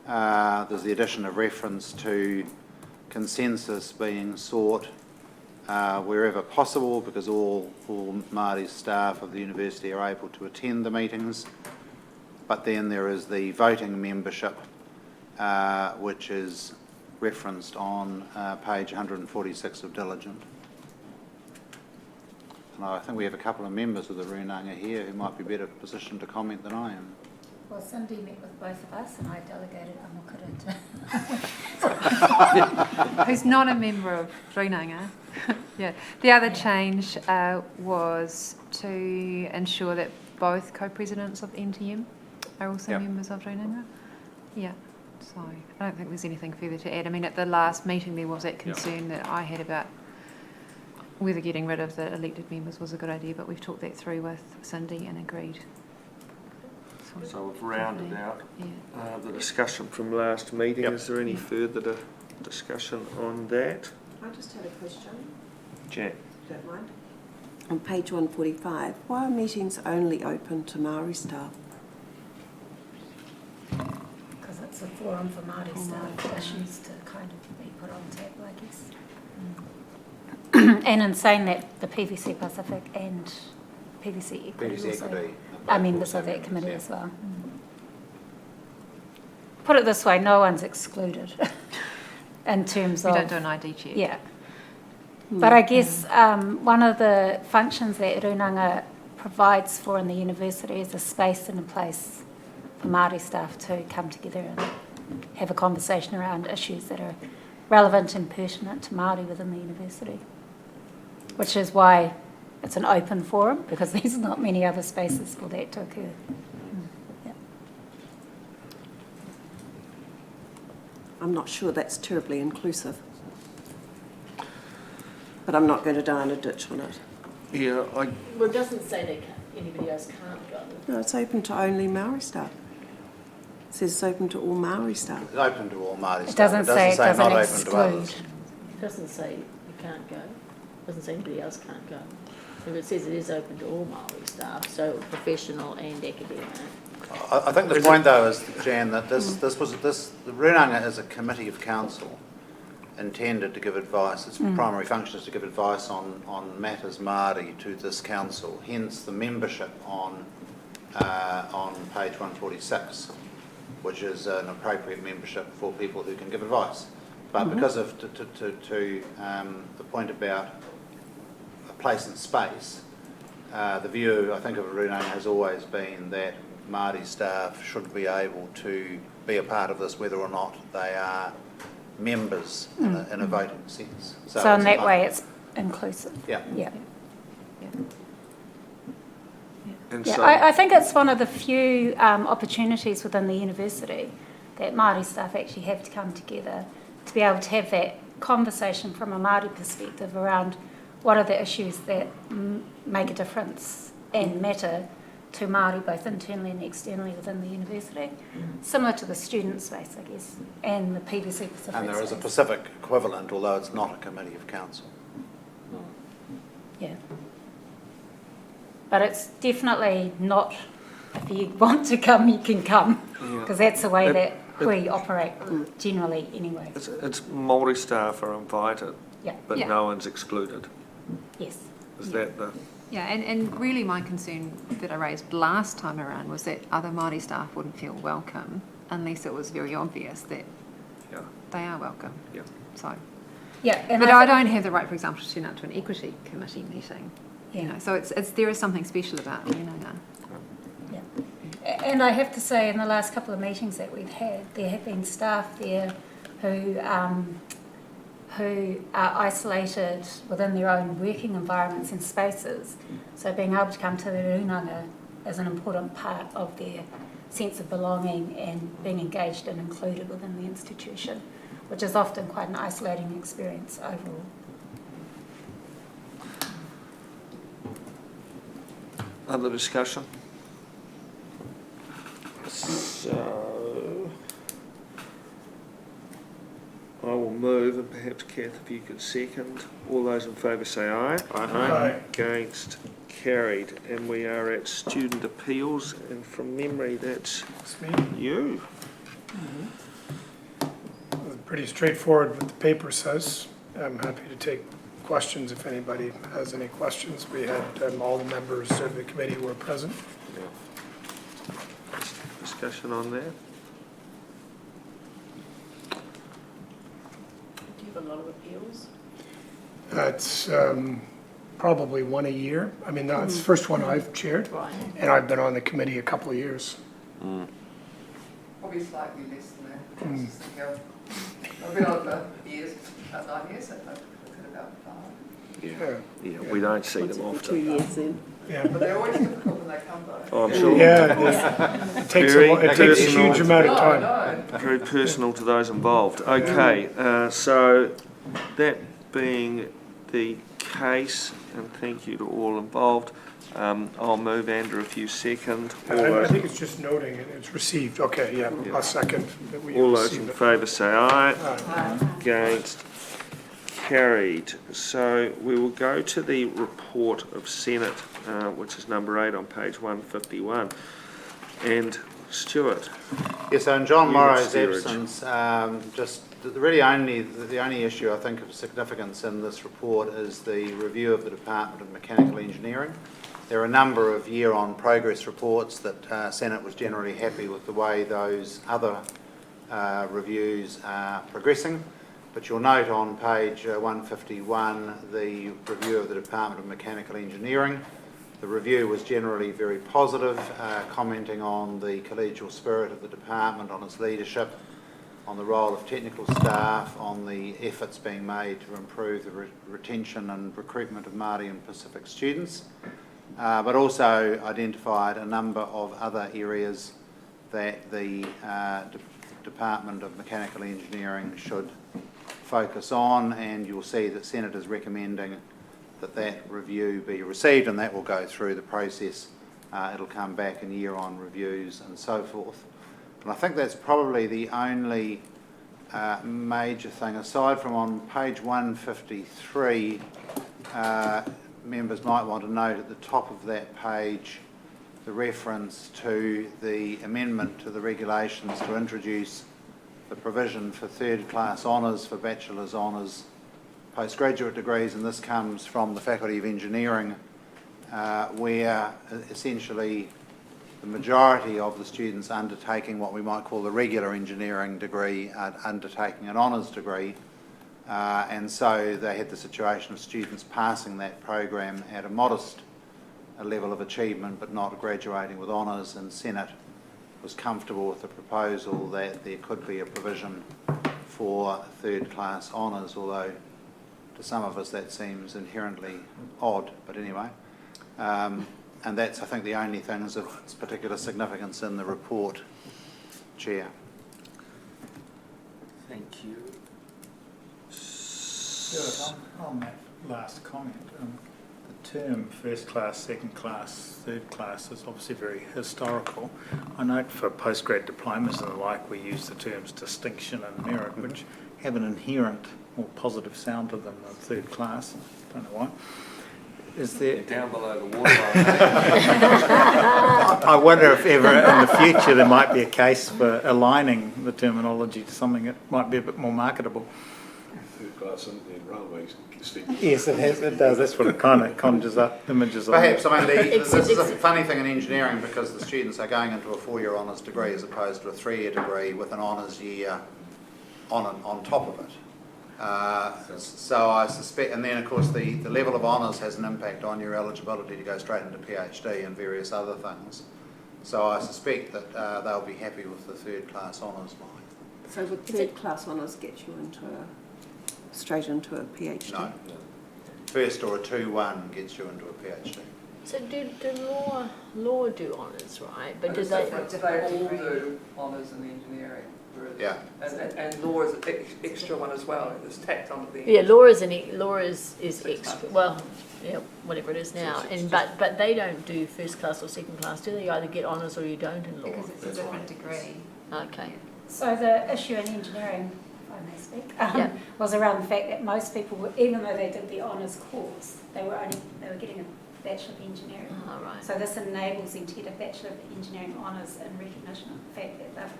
There's the addition of reference to consensus being sought wherever possible, because all Māori staff of the university are able to attend the meetings. But then there is the voting membership, which is referenced on page 146 of Diligent. And I think we have a couple of members of the Runanga here who might be better positioned to comment than I am. Well, Cindy met with both of us and I delegated Amokura to. Who's not a member of Runanga. Yeah. The other change was to ensure that both co-presidents of NTM are also members of Runanga. Yeah. So I don't think there's anything further to add. I mean, at the last meeting there was that concern that I had about whether getting rid of the elected members was a good idea, but we've talked that through with Cindy and agreed. So we've rounded out Yeah. the discussion from last meeting. Yep. Is there any further discussion on that? I just had a question, Jack? if you don't mind. On page 145, why are meetings only open to Maori staff? Because it's a forum for Māori staff issues to kind of be put on table, I guess. And in saying that, the PVC Pacific and PVC Equity PVC also Equity are members of that committee as well. Put it this way, no one's excluded in terms We of... don't do an ID check. Yeah. But I guess one of the functions that Runanga provides for in the university is a space and a place for Māori staff to come together and have a conversation around issues that are relevant and pertinent to Māori within the university, which is why it's an open forum, because there's not many other spaces for that to occur. Yeah. I'm not sure that's terribly inclusive. But I'm not going to die in a ditch on it. Yeah, Well, it doesn't say that anybody else can't go. No, it's open to only Maori staff. It says it's open to all Maori staff. It's open to all Māori It staff. doesn't say it doesn't not open to exclude. others. It doesn't say you can't go. It doesn't say anybody else can't go. If it says it is open to all Maori staff, so professional and academic. I think the point, though, is, Jan, that the Runanga is a committee of council intended to give advice. Its primary function is to give advice on matters Māori to this council. Hence the membership on page 146, which is an appropriate membership for people who can give advice. But because of the point about a place and space, the view I think of Runanga has always been that Māori staff should be able to be a part of this, whether or not they are members in a voting sense. So in it's that not- way, it's inclusive. Yeah. Yeah. and Yeah, so I think it's one of the few opportunities within the university that Māori staff actually have to come together to be able to have that conversation from a Māori perspective around what are the issues that make a difference and matter to Māori both internally and externally within the university, similar to the student space, I guess, and the PVC Pacific And there is a space. Pacific equivalent, although it's not a committee of council. Yeah. But it's definitely not, if you want to come, you can come, because that's the way that we operate generally anyway. it's Māori staff are invited, Yeah, but Yeah. no one's excluded. yes. Is that the... Yeah, and really my concern that I raised last time around was that other Māori staff wouldn't feel welcome unless it was very obvious that Yeah, they are welcome. yeah. So, Yeah, and but I don't have the right, for example, to turn up to an equity committee meeting. You Yeah. know, so it's there is something special about it, you know. Yeah. And I have to say, in the last couple of meetings that we've had, there have been staff there who are isolated within their own working environments and spaces. So being able to come to the Runanga is an important part of their sense of belonging and being engaged and included within the institution, which is often quite an isolating experience overall. Other discussion? So, I will move, and perhaps Kath, if you could second. All those in favour say aye. Aye. Against, carried. And we are at student appeals, and from memory, that's It's me. you. Pretty straightforward what the paper says. I'm happy to take questions if anybody has any questions. We had all the members of the committee were present. Discussion on that? Do you have a lot of appeals? It's probably one a year. I mean, that's the first one I've chaired, Right. and I've been on the committee a couple of years. Probably slightly less than that. Just think of- I've been on for years, about 9 years, I've been about 5. Yeah, we don't see them 2 often. years then. Yeah, But they're always difficult when they come though. Oh, I'm sure. yeah, it takes Very it takes a personal. huge amount of No, time. no. Very personal to those involved. Okay, so that being the case, and thank you to all involved. I'll move, Andrew, if you second. I think it's just noting it's received. Okay, yeah, I'll second that we All those in receive it. favour say aye. Aye. Against? Carried. So we will go to the report of Senate, which is number 8 on page 151. And Stuart. Yes, so in John You Morrow's steerage. absence, the only issue I think of significance in this report is the review of the Department of Mechanical Engineering. There are a number of year-on progress reports that Senate was generally happy with the way those other reviews are progressing. But you'll note on page 151 the review of the Department of Mechanical Engineering. The review was generally very positive, commenting on the collegial spirit of the department, on its leadership, on the role of technical staff, on the efforts being made to improve the retention and recruitment of Māori and Pacific students, but also identified a number of other areas that the Department of Mechanical Engineering should focus on, and you'll see that Senate is recommending that review be received, and that will go through the process. It'll come back in year-on reviews and so forth. And I think that's probably the only major thing, aside from on page 153, members might want to note at the top of that page the reference to the amendment to the regulations to introduce the provision for third-class honours for bachelor's honours postgraduate degrees, and this comes from the Faculty of Engineering, where essentially the majority of the students undertaking what we might call the regular engineering degree are undertaking an honours degree, and so they had the situation of students passing that program at a modest level of achievement but not graduating with honours, and Senate was comfortable with the proposal that there could be a provision for third-class honours, although to some of us that seems inherently odd, but anyway. And that's, I think, the only things of particular significance in the report, Chair. Thank you. Stuart, on that last comment, the term first class, second class, third class is obviously very historical. I note for postgrad diplomas and the like, we use the terms distinction and merit, which have an inherent more positive sound to them than third class. Don't know why. Is there Down below the waterline. I wonder if ever in the future there might be a case for aligning the terminology to something that might be a bit more marketable. Third class in railways. Yes, it does. That's what it kind of conjures up images of. Perhaps, I mean, this is a funny thing in engineering because the students are going into a 4-year honours degree as opposed to a 3-year degree with an honours year on top of it. So I suspect, and then of course the level of honours has an impact on your eligibility to go straight into PhD and various other things. So I suspect that they'll be happy with the third class honours line. So would third class honours get you straight into a PhD? No. First or a 2-1 gets you into a PhD. So do law do honours, right? But do They they? all do honours in engineering. Yeah. And law is an extra one as well. It's tacked onto the. Yeah, law is extra. Well, yeah, whatever it is now. And but they don't do first class or second class, do they? You either get honours or you don't in law. Because it's a different degree. Okay. So the issue in engineering, if I may speak, Yeah. was around the fact that most people, even though they did the honours course, they were getting a Bachelor of Engineering. Oh, right. So this enables them to get a Bachelor of Engineering honours in recognition of the fact that they've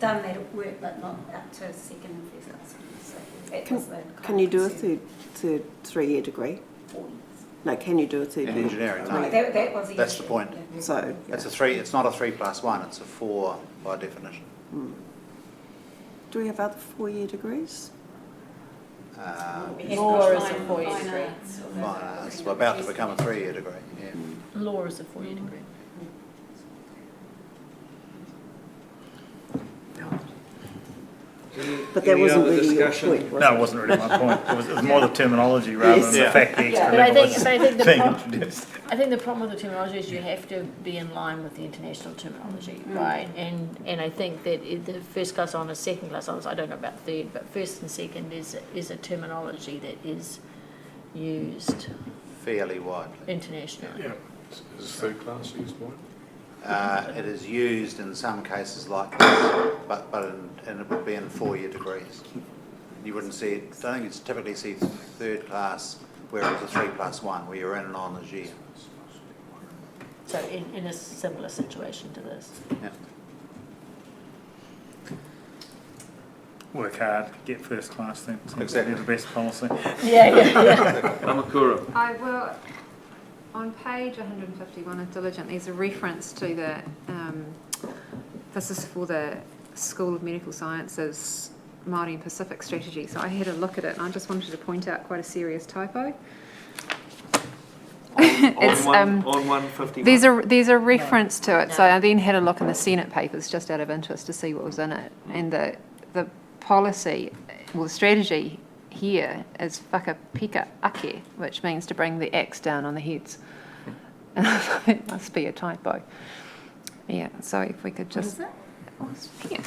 done that work, but not up to second and first class. So that was the Can you do a third 3-year degree? No, can you do a third In year? engineering, Oh, no. that was the That's the issue. point. Yeah. So, It's a 3. It's not a 3+1. It's a 4 by definition. do we have other 4-year degrees? Law is a 4-year degree. It's about to become a 3-year degree. Yeah. Law is a 4-year degree. But that Any wasn't other really your discussion? point, was No, it? it wasn't really my point. It was more the terminology rather than the fact the extra But I level think, is but I think the being problem. introduced. I think the problem with the terminology is you have to be in line with the international terminology, right? And I think that the first class honours, second class honours, I don't know about third, but first and second is a terminology that is used Fairly widely. internationally. Yeah. Is third class used more? It is used in some cases like this, and it would be in 4-year degrees. You wouldn't see it, I don't think it's typically see third class where it's a 3+1, where you're in an honours year. So in a similar situation to this. Yeah. Work hard, get first class then. Seems Exactly. to be the best policy. Yeah. Amakura. I will, on page 151 of Diligent, there's a reference to the, this is for the School of Medical Sciences Maori and Pacific strategy. So I had a look at it and I just wanted to point out quite a serious typo. It's, on 151. There's a reference to it. So I then had a look in the Senate papers just out of interest to see what was in it. And the policy, well, the strategy here is whakapika ake, which means to bring the axe down on the heads. And it must be a typo. Yeah, so if we could just... What is it? Oh, yeah.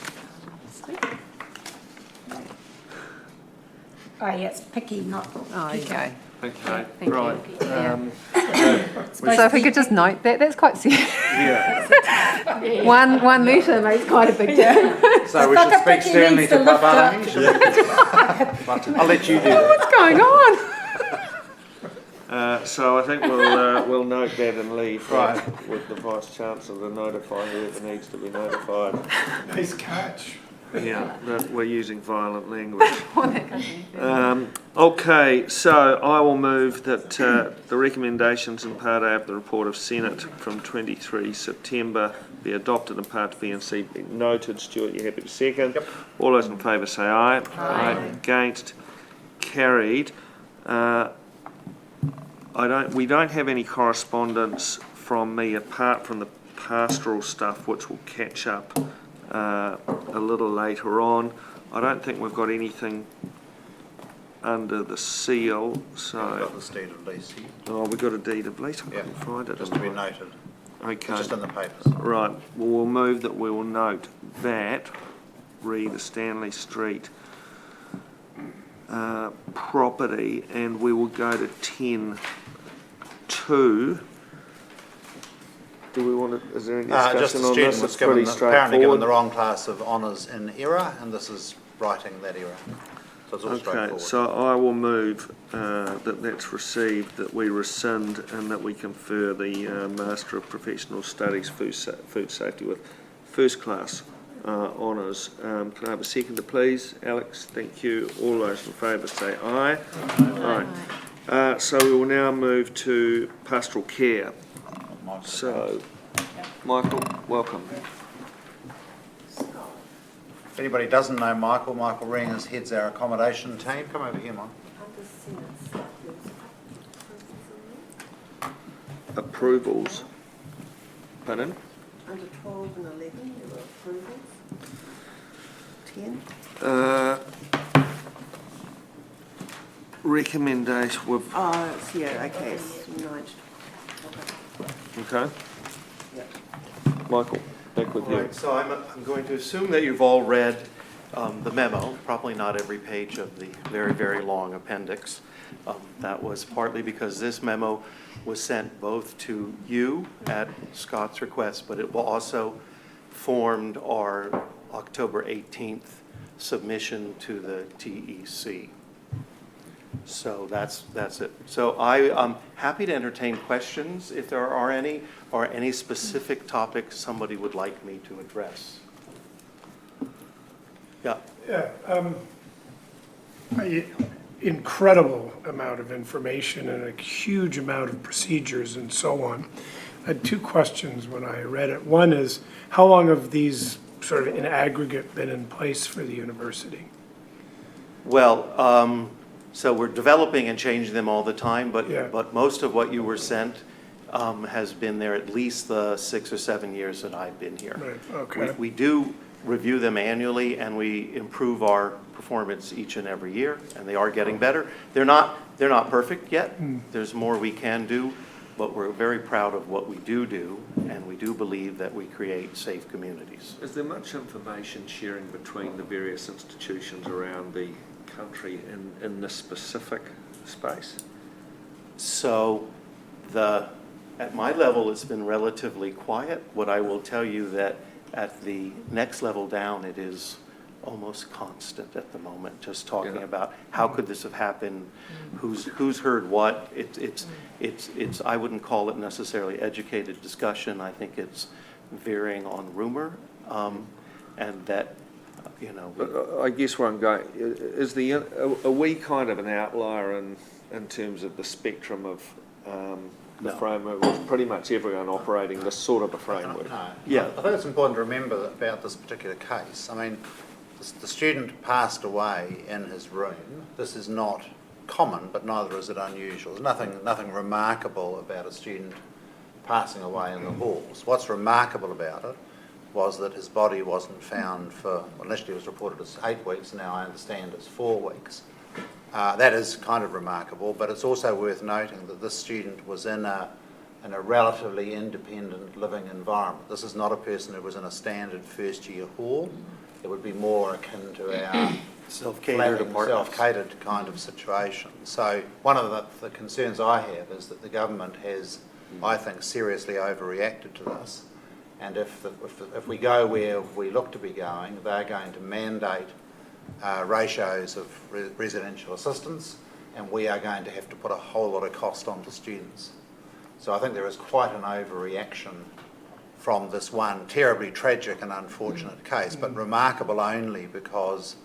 Oh, yeah, it's picky, not Oh, there you go. Okay, Thank right. you. So if we could just note that, that's quite serious. Yeah. One letter makes quite a big difference. So we should speak Picky sternly needs to to lift Paparani. I'll let you do that. What's going on? So I think we'll note that and leave Right. with the Vice Chancellor to notify whoever needs to be notified. Nice catch. Yeah, that we're using violent language. Okay, so I will move that the recommendations in Part A of the report of Senate from 23 September be adopted in Part B and C be noted. Stuart, you happy to second? Yep. All those in favour say aye. Aye. Against? Carried. We don't have any correspondence from me apart from the pastoral stuff, which will catch up a little later on. I don't think we've got anything under the seal, so... I've got the deed of lease here, Oh, we've got a deed of lease, I Yeah. couldn't find it. just to be noted, Okay, just in the papers. right, well, we'll move that we will note that, re the Stanley Street property, and we will go to 10.2. Do we want to, is there any Just discussion the on student this? was It's pretty apparently given the straightforward. wrong class of honours in error, and this is righting that error. So it's all Okay, straightforward. so I will move that that's received, that we rescind and that we confer the Master of Professional Studies Food Safety with first class honours. Can I have a seconder, please? Alex, thank you. All those in favour say aye. Aye. So we will now move to pastoral care. So, Michael, welcome. If anybody doesn't know Michael Reynolds heads our accommodation team. Come over here, Mike. Approvals. Pardon? Under 12 and 11, there were approvals. 10. Recommendation with, Oh, it's, yeah, okay, it's 9. okay. Michael, back with you. Right, so I'm going to assume that you've all read the memo, probably not every page of the very, very long appendix. That was partly because this memo was sent both to you at Scott's request, but it will also formed our October 18th submission to the TEC. So that's it. So I'm happy to entertain questions if there are any, or any specific topics somebody would like me to address. Yeah. Yeah, incredible amount of information and a huge amount of procedures and so on. I had two questions when I read it. One is, how long have these sort of in aggregate been in place for the university? Well, so we're developing and changing them all the time, Yeah. but most of what you were sent has been there at least the 6 or 7 years that I've been here. Right, okay. We do review them annually, and we improve our performance each and every year, and they are getting better. They're not perfect yet. There's more we can do, but we're very proud of what we do, and we do believe that we create safe communities. Is there much information sharing between the various institutions around the country in this specific space? So at my level, it's been relatively quiet. What I will tell you that at the next level down, it is almost constant at the moment, just talking about how could this have happened, who's heard what. It's I wouldn't call it necessarily educated discussion. I think it's veering on rumor, and that, you know. I guess where I'm going, are we kind of an outlier in terms of the spectrum of the framework? Was pretty much everyone operating this sort of a framework? No. Yeah. I think it's important to remember about this particular case. I mean, the student passed away in his room. This is not common, but neither is it unusual. There's nothing remarkable about a student passing away in the halls. What's remarkable about it was that his body wasn't found for, initially it was reported as 8 weeks, now I understand it's 4 weeks. That is kind of remarkable, but it's also worth noting that this student was in a relatively independent living environment. This is not a person who was in a standard first year hall. It would be more akin to our self-catered kind of situation. So one of the concerns I have is that the government has, I think, seriously overreacted to this. And if we go where we look to be going, they're going to mandate ratios of residential assistance, and we are going to have to put a whole lot of cost onto students. So I think there is quite an overreaction from this one terribly tragic and unfortunate case, but remarkable only because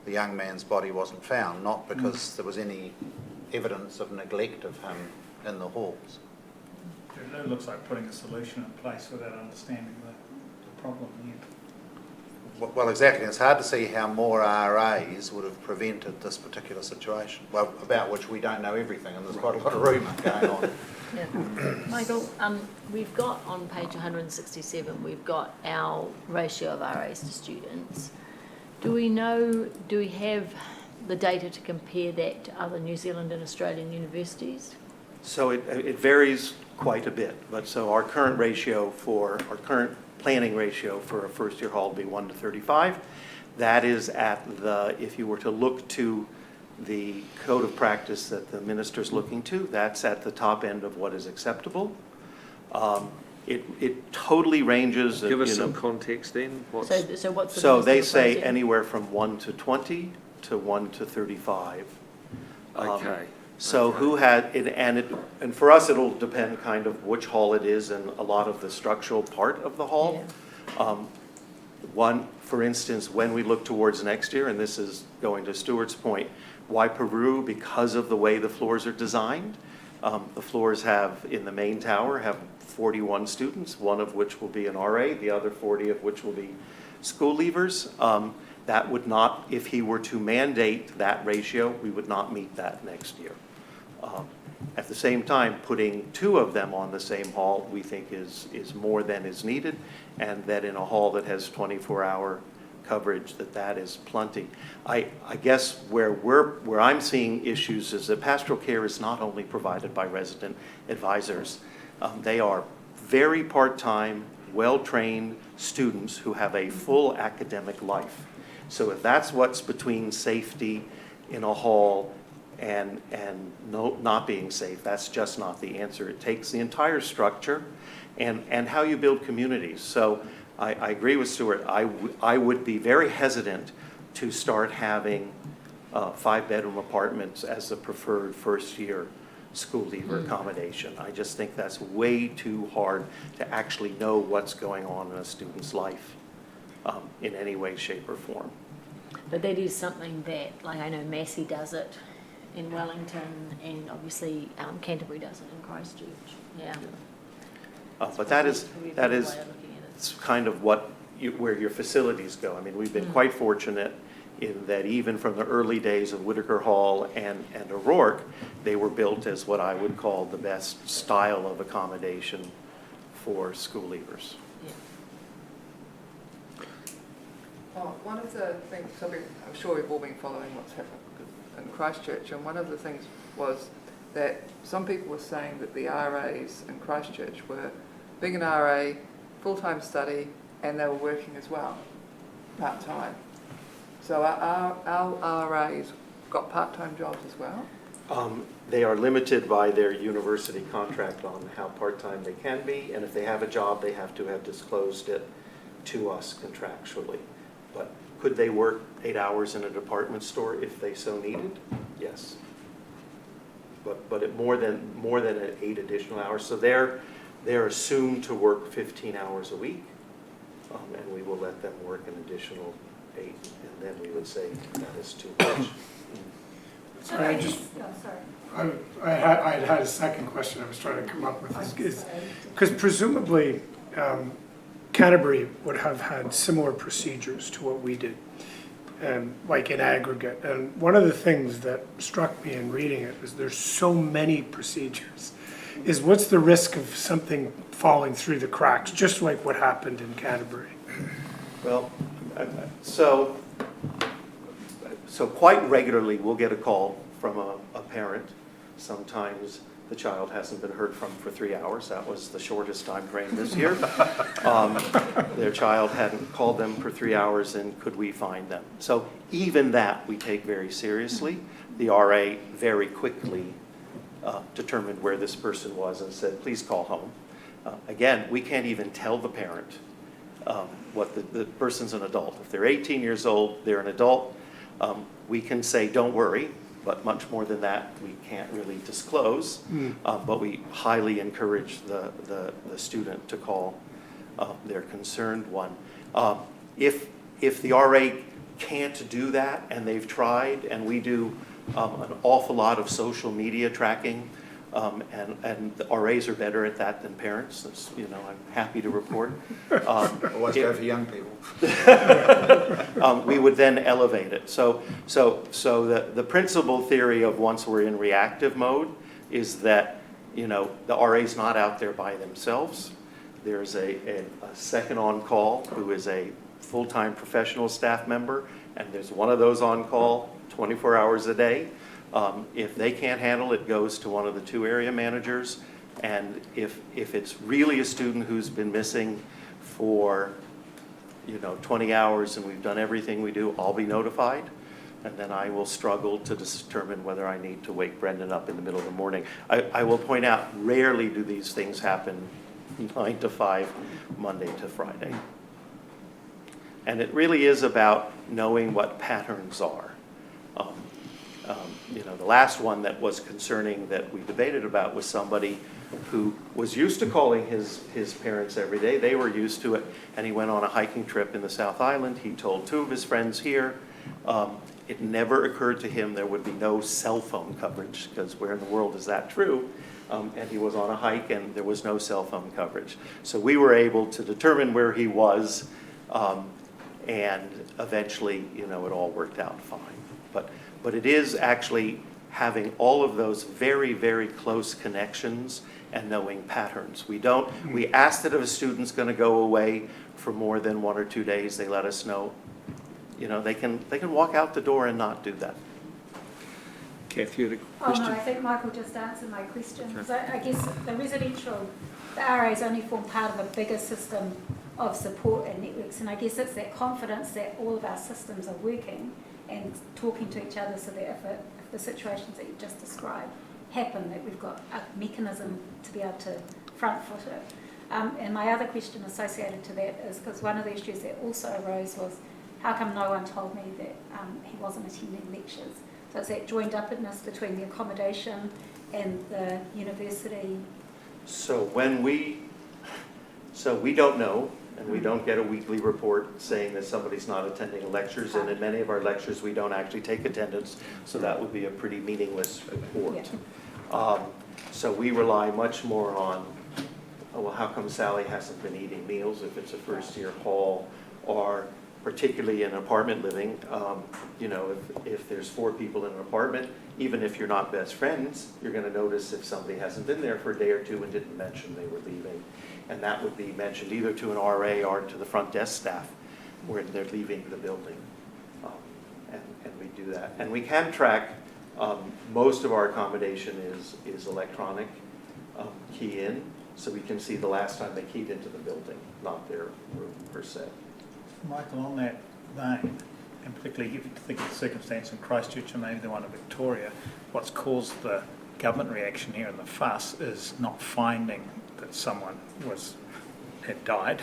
the young man's body wasn't found, not because there was any evidence of neglect of him in the halls. It looks like putting a solution in place without understanding the problem yet. Well, exactly. It's hard to see how more RAs would have prevented this particular situation, well, about which we don't know everything, and there's quite a lot of rumour going on. Yeah. Michael, we've got on page 167, we've got our ratio of RAs to students. Do we have the data to compare that to other New Zealand and Australian universities? So it varies quite a bit, but so our current planning ratio for a first year hall would be 1 to 35. That is if you were to look to the code of practice that the minister's looking to, that's at the top end of what is acceptable. It totally ranges. Give us some context then. So what's the So they minister say proposing? anywhere from 1 to 20 to 1 to 35. Okay. So who had, and for us, it'll depend kind of which hall it is and a lot of the structural part of the hall. One, for instance, when we look towards next year, and this is going to Stuart's point, why Peru? Because of the way the floors are designed. The floors in the main tower, have 41 students, one of which will be an RA, the other 40 of which will be school leavers. That would not, if he were to mandate that ratio, we would not meet that next year. At the same time, putting 2 of them on the same hall, we think is more than is needed, and that in a hall that has 24-hour coverage, that is plenty. I guess where I'm seeing issues is that pastoral care is not only provided by resident advisors. They are very part-time, well-trained students who have a full academic life. So if that's what's between safety in a hall and not being safe, that's just not the answer. It takes the entire structure and how you build communities. So I agree with Stuart. I would be very hesitant to start having 5-bedroom apartments as the preferred first-year school leaver accommodation. I just think that's way too hard to actually know what's going on in a student's life in any way, shape, or form. But that is something that, like I know Massey does it in Wellington, and obviously Canterbury does it in Christchurch. Yeah. But that is it's kind of where your facilities go. I mean, we've been quite fortunate in that even from the early days of Whitaker Hall and O'Rourke, they were built as what I would call the best style of accommodation for school leavers. One of the things, I'm sure we've all been following what's happened in Christchurch, and one of the things was that some people were saying that the RAs in Christchurch were being an RA, full-time study, and they were working as well, part-time. So our RAs got part-time jobs as well? They are limited by their university contract on how part-time they can be, and if they have a job, they have to have disclosed it to us contractually. But could they work 8 hours in a department store if they so needed? Yes. But more than 8 additional hours. So they're assumed to work 15 hours a week, and we will let them work an additional 8, and then we would say that is too much. Sorry, I just, I had a second question I was trying to come up with. Because presumably Canterbury would have had similar procedures to what we did, like in aggregate. And one of the things that struck me in reading it was there's so many procedures. Is what's the risk of something falling through the cracks, just like what happened in Canterbury? Well, so quite regularly we'll get a call from a parent. Sometimes the child hasn't been heard from for 3 hours. That was the shortest time frame this year. Their child hadn't called them for 3 hours, and could we find them? So even that we take very seriously. The RA very quickly determined where this person was and said, please call home. Again, we can't even tell the parent what the person's an adult. If they're 18 years old, they're an adult. We can say, don't worry, but much more than that, we can't really disclose. But we highly encourage the student to call their concerned one. If the RA can't do that, and they've tried, and we do an awful lot of social media tracking, and the RAs are better at that than parents. That's, I'm happy to report. Always go for young people. We would then elevate it. So the principal theory of once we're in reactive mode is that, the RA's not out there by themselves. There's a second on call who is a full-time professional staff member, and there's one of those on call 24 hours a day. If they can't handle it, goes to one of the 2 area managers. And if it's really a student who's been missing for 20 hours and we've done everything we do, I'll be notified. And then I will struggle to determine whether I need to wake Brendan up in the middle of the morning. I will point out, rarely do these things happen 9 to 5, Monday to Friday. And it really is about knowing what patterns are. The last one that was concerning that we debated about was somebody who was used to calling his parents every day. They were used to it, and he went on a hiking trip in the South Island. He told 2 of his friends here. It never occurred to him there would be no cell phone coverage, because where in the world is that true? And he was on a hike, and there was no cell phone coverage. So we were able to determine where he was, and eventually, it all worked out fine. But it is actually having all of those very, very close connections and knowing patterns. We ask that if a student's going to go away for more than 1 or 2 days, they let us know. They can walk out the door and not do that. Kathy, you had a Oh, question? no, I think Michael just answered my question. So I guess the RAs only form part of a bigger system of support and networks, and I guess it's that confidence that all of our systems are working and talking to each other, so that if the situations that you've just described happen, that we've got a mechanism to be able to front foot it. And my other question associated to that is, because one of the issues that also arose was, how come no one told me that he wasn't attending lectures? So it's that joined upness between the accommodation and the university. So we don't know, and we don't get a weekly report saying that somebody's not attending lectures, and in many of our lectures we don't actually take attendance, so that would be a pretty meaningless report. Yeah. So we rely much more on, well, how come Sally hasn't been eating meals if it's a first-year hall, or particularly in apartment living, if there's 4 people in an apartment, even if you're not best friends, you're going to notice if somebody hasn't been there for a day or 2 and didn't mention they were leaving. And that would be mentioned either to an RA or to the front desk staff when they're leaving the building. And we do that. And we can track, most of our accommodation is electronic key in, so we can see the last time they keyed into the building, not their room per se. Michael, on that vein, and particularly if you think of the circumstance in Christchurch and maybe the one in Victoria, what's caused the government reaction here and the fuss is not finding that someone had died.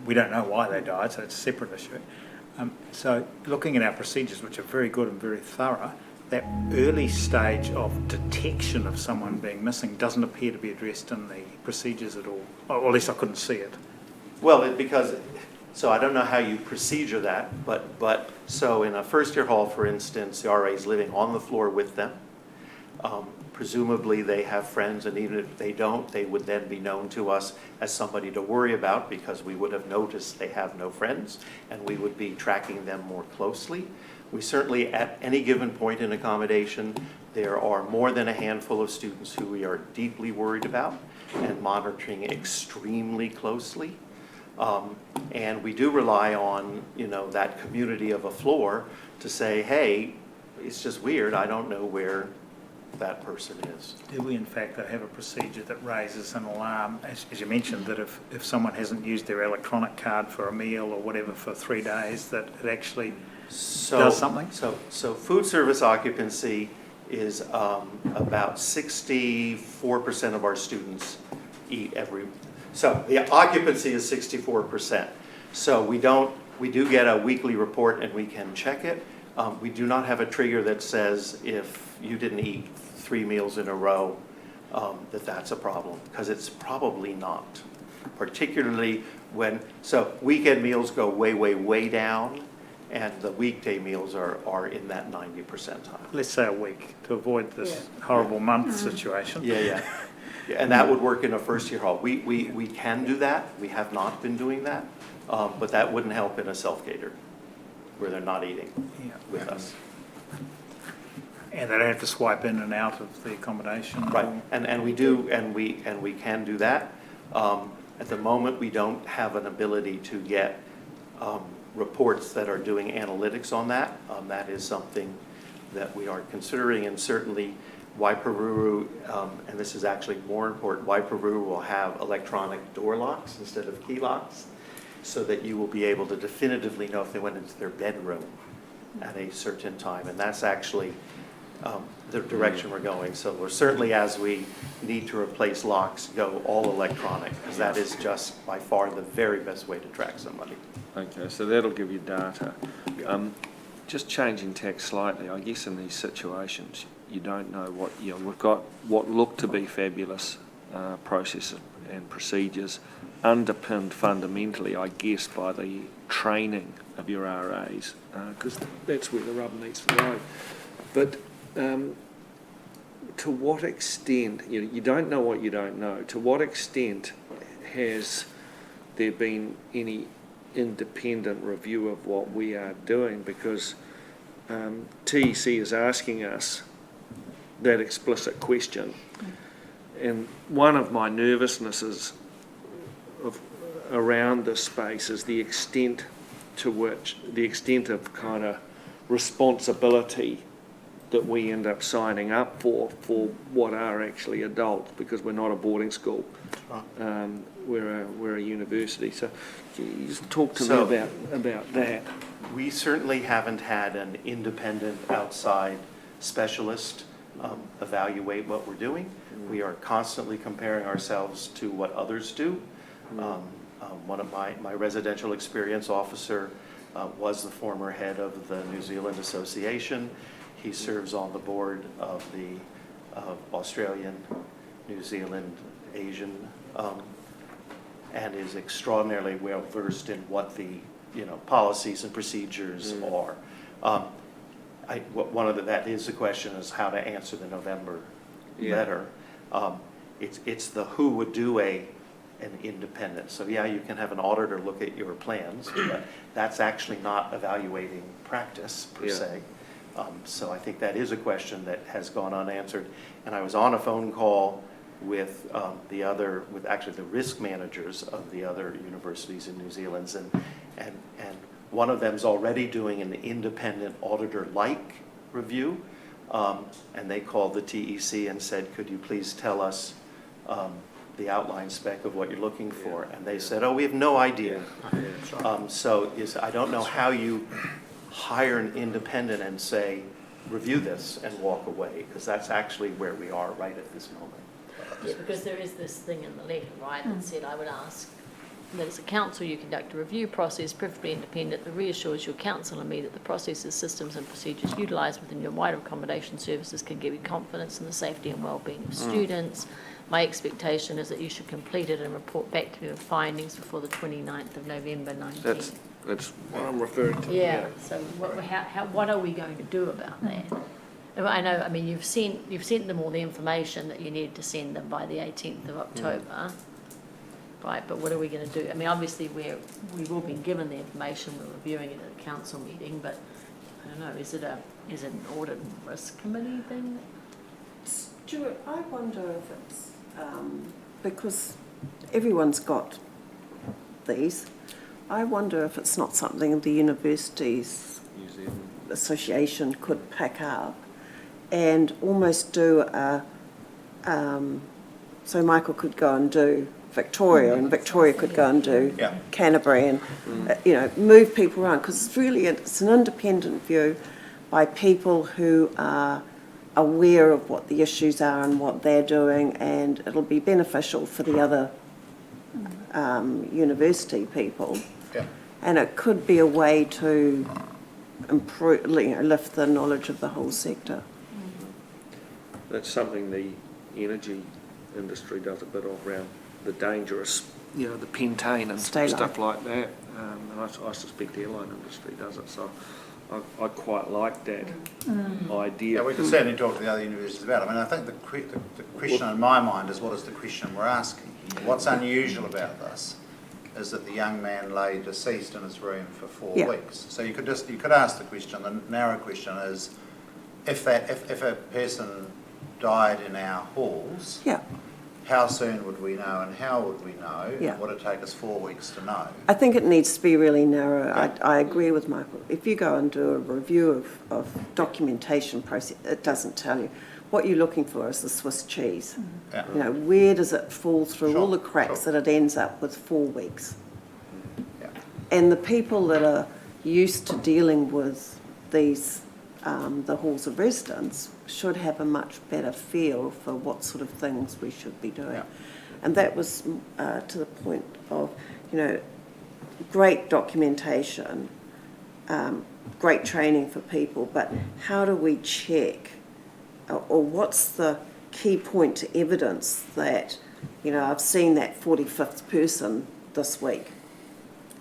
We don't know why they died, so it's a separate issue. So looking at our procedures, which are very good and very thorough, that early stage of detection of someone being missing doesn't appear to be addressed in the procedures at all, or at least I couldn't see it. Well, so I don't know how you procedure that, but so in a first-year hall, for instance, the RA is living on the floor with them. Presumably they have friends, and even if they don't, they would then be known to us as somebody to worry about because we would have noticed they have no friends, and we would be tracking them more closely. We certainly, at any given point in accommodation, there are more than a handful of students who we are deeply worried about and monitoring extremely closely. And we do rely on, that community of a floor to say, hey, it's just weird, I don't know where that person is. Do we in fact have a procedure that raises an alarm, as you mentioned, that if someone hasn't used their electronic card for a meal or whatever for 3 days, that it actually does something? So food service occupancy is about 64% of our students eat so the occupancy is 64%. So we do get a weekly report and we can check it. We do not have a trigger that says if you didn't eat 3 meals in a row, that's a problem, because it's probably not. Particularly so weekend meals go way, way, way down, and the weekday meals are in that 90 percentile. Let's say a week to avoid this horrible month situation. Yeah, and that would work in a first-year hall. We can do that. We have not been doing that, but that wouldn't help in a self-cater where they're not eating with us. And they don't have to swipe in and out of the accommodation. Right, and we do, and we can do that. At the moment, we don't have an ability to get reports that are doing analytics on that. That is something that we are considering, and certainly Waiparuru, and this is actually more important, Waiparuru will have electronic door locks instead of key locks, so that you will be able to definitively know if they went into their bedroom at a certain time. And that's actually the direction we're going. So we're certainly, as we need to replace locks, go all electronic, because that is just by far the very best way to track somebody. Okay, so that'll give you data. Just changing tack slightly, I guess in these situations, you don't know what, we've got what look to be fabulous processes and procedures underpinned fundamentally, I guess, by the training of your RAs, because that's where the rubber meets the road. But to what extent, you don't know what you don't know, to what extent has there been any independent review of what we are doing? Because TEC is asking us that explicit question. And one of my nervousnesses around this space is the extent of kind of responsibility that we end up signing up for what are actually adults, because we're not a boarding school. We're a university. So can you just talk to me about that? We certainly haven't had an independent outside specialist evaluate what we're doing. We are constantly comparing ourselves to what others do. One of my residential experience officer was the former head of the New Zealand Association. He serves on the board of the Australian, New Zealand, Asian, and is extraordinarily well versed in what the policies and procedures are. That is the question, is how to answer the November letter. It's the who would do an independent. So you can have an auditor look at your plans, but that's actually not evaluating practice per se. So I think that is a question that has gone unanswered. And I was on a phone call with the risk managers of the other universities in New Zealand, and one of them is already doing an independent auditor-like review, and they called the TEC and said, could you please tell us the outline spec of what you're looking for? And they said, oh, we have no idea. I don't know how you hire an independent and say, review this and walk away, because that's actually where we are right at this moment. Yeah, because there is this thing in the letter, right, that said I would ask that as a council you conduct a review process, preferably independent, that reassures your council and me that the processes, systems and procedures utilised within your wider accommodation services can give you confidence in the safety and well-being of students. My expectation is that you should complete it and report back to me with findings before the 29th of November 19. That's what I'm referring to. Yeah, so what are we going to do about that? I know, I mean, you've sent them all the information that you needed to send them by the 18th of October, right, but what are we going to do? I mean, obviously we've all been given the information, we're reviewing it at a council meeting, but I don't know, is it an audit and risk committee thing? Stuart, I wonder if it's, because everyone's got these, I wonder if it's not something the Universities Association could pick up and almost do a, so Michael could go and do Victoria and Victoria could go and do Canterbury and, you know, move people around, because it's an independent view by people who are aware of what the issues are and what they're doing, and it'll be beneficial for the other university people. Yeah. And it could be a way to improve, you know, lift the knowledge of the whole sector. That's something the energy industry does a bit of, around the dangerous, you know, the pentane and stuff like that. And I suspect the airline industry does it. So I quite like that idea. Yeah, we can certainly talk to the other universities about it. I mean, I think the question in my mind is, what is the question we're asking? What's unusual about this is that the young man lay deceased in his room for 4 weeks. So you could ask the question. The narrow question is, if a person died in our halls, how soon would we know, and how would we know? Yeah. Would it take us 4 weeks to know? I think it needs to be really narrow. I agree with Michael. If you go and do a review of documentation process, it doesn't tell you. What you're looking for is the Swiss cheese. Yeah. You know, where does it fall through all the cracks that it ends up with 4 weeks? Yeah. And the people that are used to dealing with these, the halls of residence, should have a much better feel for what sort of things we should be doing. Yeah. And that was to the point of, you know, great documentation, great training for people, but how do we check, or what's the key point to evidence that, you know, I've seen that 45th person this week.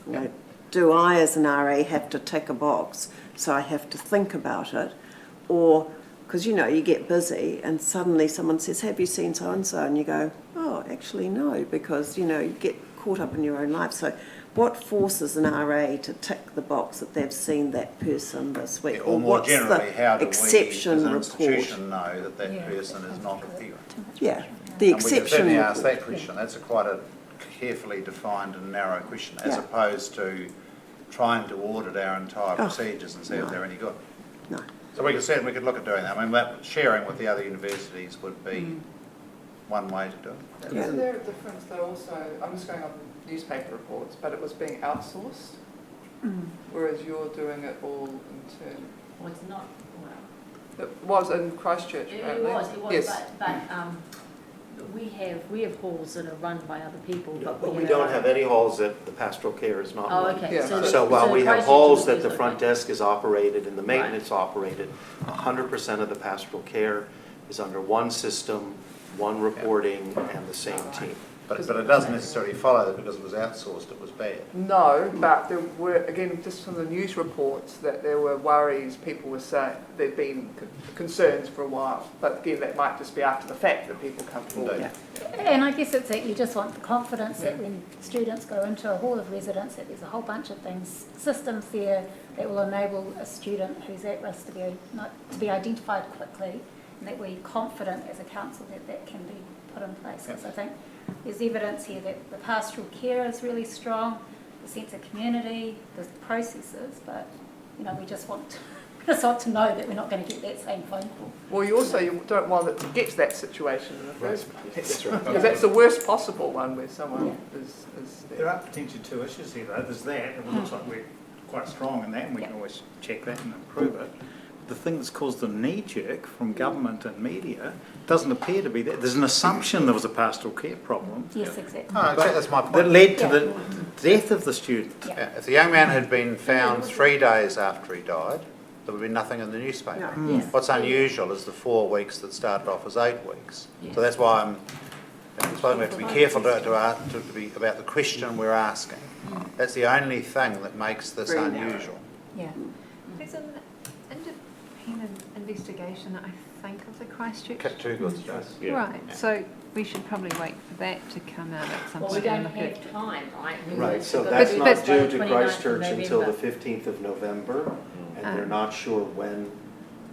You know, do I as an RA have to tick a box, so I have to think about it, or, because, you know, you get busy and suddenly someone says, have you seen so-and-so? And you go, oh, actually no, because, you know, you get caught up in your own life. So what forces an RA to tick the box that they've seen that person this week? Or more what's generally, how do we, as exception an report? institution, know that that person is not here? Yeah, the exception And we can certainly ask report. that question. That's quite a carefully defined and narrow question, as opposed to trying to audit our entire procedures and see if they're any good. No. So we could look at doing that. I mean, sharing with the other universities would be one way to do it. Isn't there a difference though also, I'm just going on newspaper reports, but it was being outsourced, whereas you're doing it all internally? Well, it's not, well. It was in Christchurch, It was, yes. but we have halls that are run by other people, But we don't have any halls that the pastoral care is not Oh, run. okay. Yeah. So while the we have Christchurch halls that is the okay. front desk is operated and the maintenance operated, 100% of the pastoral care is under one system, one reporting, and the same team. But it doesn't necessarily follow that because it was outsourced, it was bad. No, but there were, again, just from the news reports, that there were worries, people were saying there'd been concerns for a while. But again, that might just be after the fact that people come forward. And I guess it's that you just want the confidence that when students go into a hall of residence, that there's a whole bunch of things, systems there that will enable a student who's at risk to be identified quickly, and that we're confident as a council that that can be put in place. Because I think there's evidence here that the pastoral care is really strong, the sense of community, the processes, but, you know, we just want to know that we're not going to get that same phone call. Well, you don't want it to get to that situation in the first place. Because that's the worst possible one where someone is there. There are potentially two issues here though. There's that, and it looks like we're quite strong in that, and we can always check that and improve it. The thing that's caused the knee-jerk from government and media doesn't appear to be that. There's an assumption there was a pastoral care problem. Yes, exactly. No, that's my point. That led to the death of the student. Yeah, if the young man had been found 3 days after he died, there would be nothing in the newspaper. No. Yes. What's unusual is the 4 weeks that started off as 8 weeks. Yes. So that's why we have to be careful to be about the question we're asking. That's the only thing that makes this Very narrow. unusual. Yeah. There's an independent investigation, I think, of the Christchurch. Too good, Joyce. Yeah. Right, so we should probably wait for that to come out at some Well, point. we and don't look at- have time, right? Right, so We've that's got not this due by to 29th of Christchurch until the November. 15th of November, and they're not sure when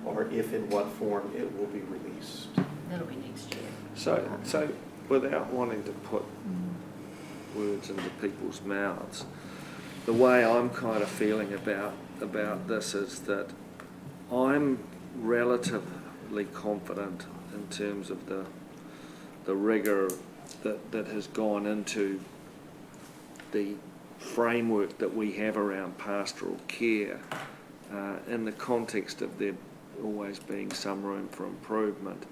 or if in what form it will be released. That'll be next year. So without wanting to put words into people's mouths, the way I'm kind of feeling about this is that I'm relatively confident in terms of the rigour that has gone into the framework that we have around pastoral care, in the context of there always being some room for improvement.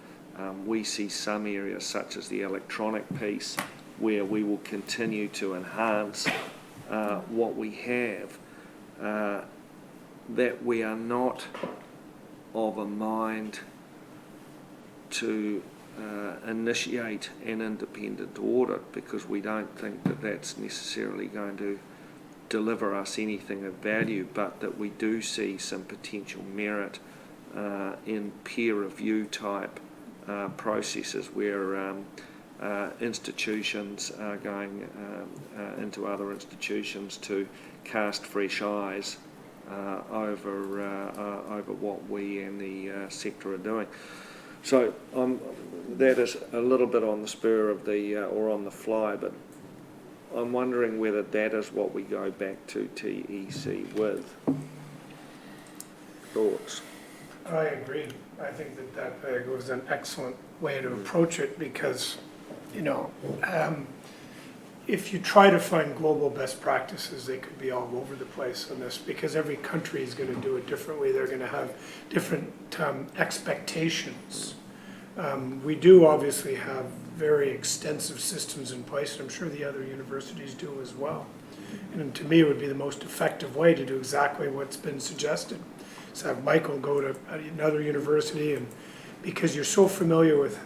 We see some areas such as the electronic piece where we will continue to enhance what we have, that we are not of a mind to initiate an independent audit, because we don't think that that's necessarily going to deliver us anything of value, but that we do see some potential merit in peer review type processes where institutions are going into other institutions to cast fresh eyes over what we and the sector are doing. So that is a little bit on the spur of the or on the fly, but I'm wondering whether that is what we go back to TEC with. Thoughts? I agree. I think that was an excellent way to approach it, because, if you try to find global best practices, they could be all over the place on this, because every country is going to do it differently. They're going to have different expectations. We do obviously have very extensive systems in place, and I'm sure the other universities do as well. And to me, it would be the most effective way to do exactly what's been suggested. So have Michael go to another university, and because you're so familiar with,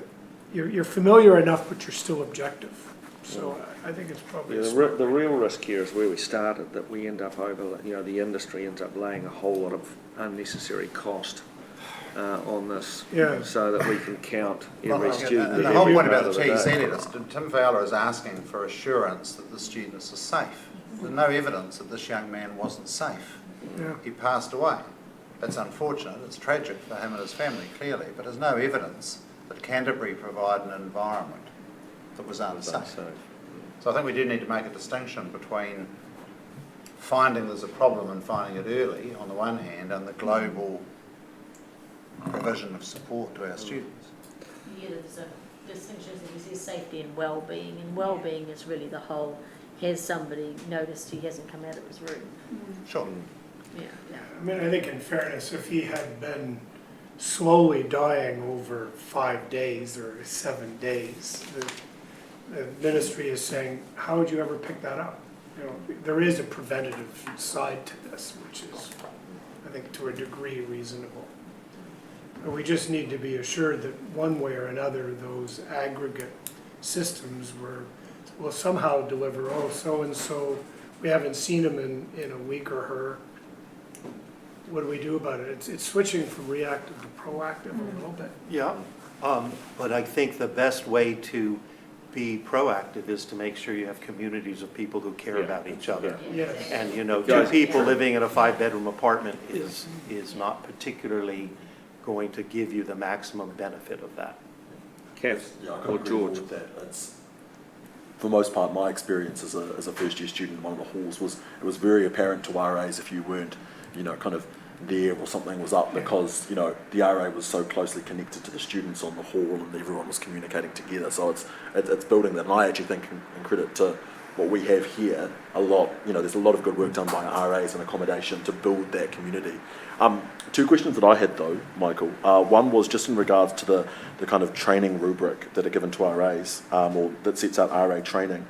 you're familiar enough, but you're still objective. So I think it's probably the real risk here is where we started, that we end up the industry ends up laying a whole lot of unnecessary cost on this, so that we can count every student. And the whole point about the TEC is Tim Fowler is asking for assurance that the students are safe. There's no evidence that this young man wasn't safe. Yeah. He passed away. It's unfortunate, it's tragic for him and his family, clearly, but there's no evidence that Canterbury provided an environment that was unsafe. So I think we do need to make a distinction between finding there's a problem and finding it early on the one hand, and the global provision of support to our students. Yeah, there's a distinction, as you say, safety and well-being, and well-being is really the whole, has somebody noticed he hasn't come out of his room? Sure. Yeah. I mean, I think in fairness, if he had been slowly dying over 5 days or 7 days, the ministry is saying, how would you ever pick that up? There is a preventative side to this, which is, I think, to a degree reasonable. But we just need to be assured that one way or another, those aggregate systems will somehow deliver, so-and-so, we haven't seen him in a week or her. What do we do about it? It's switching from reactive to proactive a little bit. Yeah, but I think the best way to be proactive is to make sure you have communities of people who care about each other. Yes. And, two people living in a 5-bedroom apartment is not particularly going to give you the maximum benefit of that. Kath or George? With that. It's, for the most part, my experience as a first-year student in one of the halls was very apparent to RAs if you weren't, kind of there or something was up, because the RA was so closely connected to the students on the hall and everyone was communicating together. So it's building that, and I actually think, in credit to what we have here, there's a lot of good work done by RAs and accommodation to build that community. Two questions that I had though, Michael. One was just in regards to the kind of training rubric that are given to RAs, or that sets out RA training.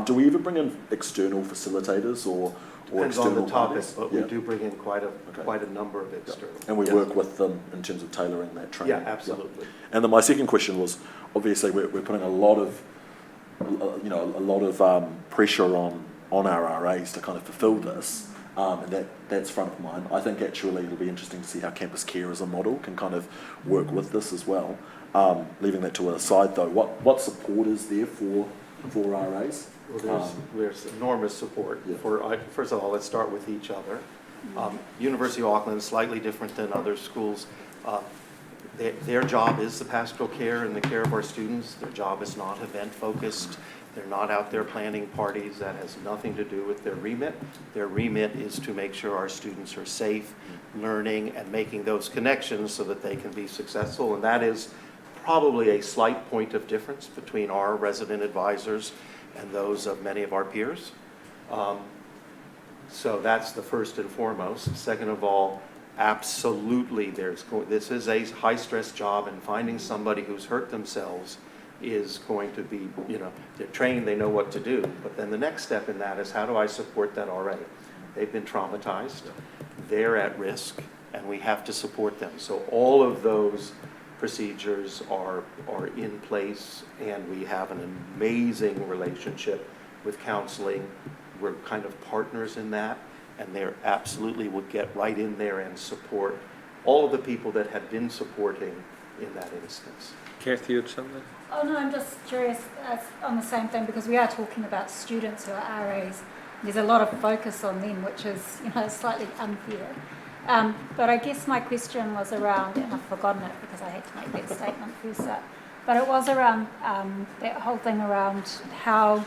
Do we ever bring in external facilitators or Depends external on the topic, parties? but we do bring in quite a number of external. And we work with them in terms of tailoring that training. Yeah, absolutely. Yeah. And then my second question was, obviously we're putting a lot of pressure on our RAs to kind of fulfil this, and that's front of mind. I think actually it'll be interesting to see how campus care as a model can kind of work with this as well. Leaving that to a side though, what support is there for RAs? Well, there's enormous support. First of all, let's start with each other. University of Auckland is slightly different than other schools. Their job is the pastoral care and the care of our students. Their job is not event focused. They're not out there planning parties. That has nothing to do with their remit. Their remit is to make sure our students are safe, learning, and making those connections so that they can be successful. And that is probably a slight point of difference between our resident advisors and those of many of our peers. So that's the first and foremost. Second of all, absolutely, this is a high-stress job, and finding somebody who's hurt themselves is going to be, they're trained, they know what to do. But then the next step in that is, how do I support that RA? They've been traumatized, they're at risk, and we have to support them. So all of those procedures are in place, and we have an amazing relationship with counseling. We're kind of partners in that, and they absolutely would get right in there and support all of the people that have been supporting in that instance. Kathy, you had something? Oh no, I'm just curious on the same thing, because we are talking about students who are RAs. There's a lot of focus on them, which is slightly unfair. But I guess my question was around, and I've forgotten it because I had to make that statement first up, but it was around that whole thing around how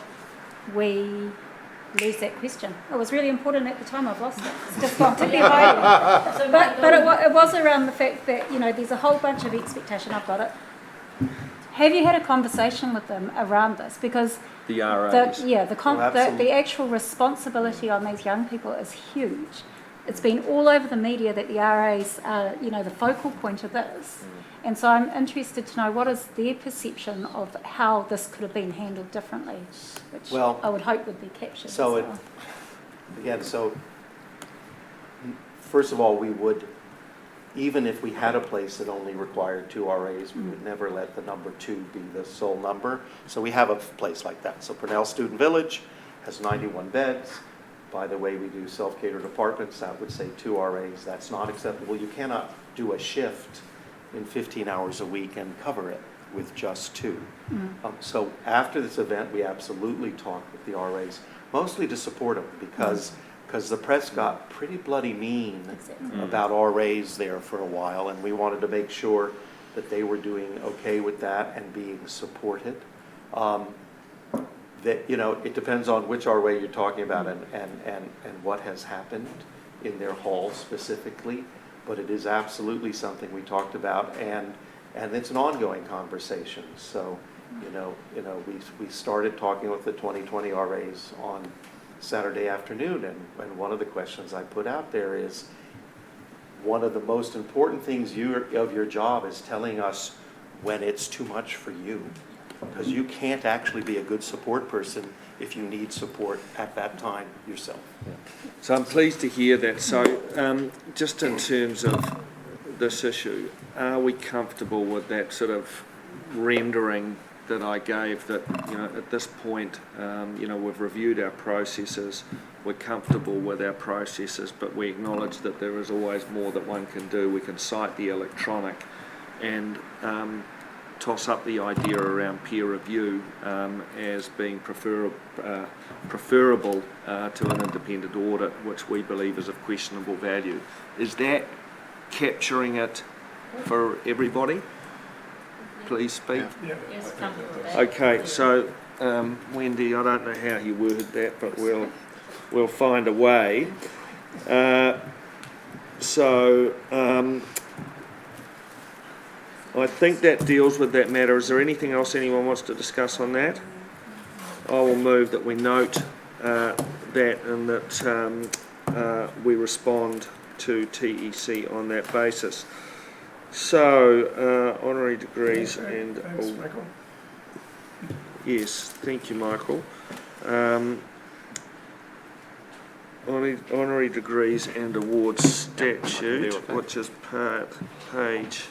we lose that question. It was really important at the time. I've lost it. It's just gone to the hiding. But it was around the fact that there's a whole bunch of expectation. I've got it. Have you had a conversation with them around this? Because the RAs. The actual responsibility on these young people is huge. It's been all over the media that the RAs are, the focal point of this. And so I'm interested to know what is their perception of how this could have been handled differently, which I would hope would be captured. So first of all, we would, even if we had a place that only required 2 RAs, we would never let the number 2 be the sole number. So we have a place like that. So Purnell Student Village has 91 beds. By the way, we do self-catered apartments. That would say 2 RAs. That's not acceptable. You cannot do a shift in 15 hours a week and cover it with just 2. So after this event, we absolutely talked with the RAs, mostly to support them, because the press got pretty bloody mean about RAs there for a while, and we wanted to make sure that they were doing okay with that and being supported. It depends on which RA you're talking about and what has happened in their hall specifically. But it is absolutely something we talked about, and it's an ongoing conversation. So, we started talking with the 2020 RAs on Saturday afternoon, and one of the questions I put out there is, one of the most important things of your job is telling us when it's too much for you, because you can't actually be a good support person if you need support at that time yourself. So I'm pleased to hear that. So just in terms of this issue, are we comfortable with that sort of rendering that I gave, that at this point we've reviewed our processes, we're comfortable with our processes, but we acknowledge that there is always more that one can do. We can cite the electronic and toss up the idea around peer review as being preferable to an independent audit, which we believe is of questionable value. Is that capturing it for everybody? Please speak. Yes, comfortable with that. Okay, so Wendy, I don't know how you worded that, but we'll find a way. I think that deals with that matter. Is there anything else anyone wants to discuss on that? I will move that we note that and that we respond to TEC on that basis. So, honorary degrees and... Thanks, Michael. Yes, thank you, Michael. Honorary degrees and awards statute, which is page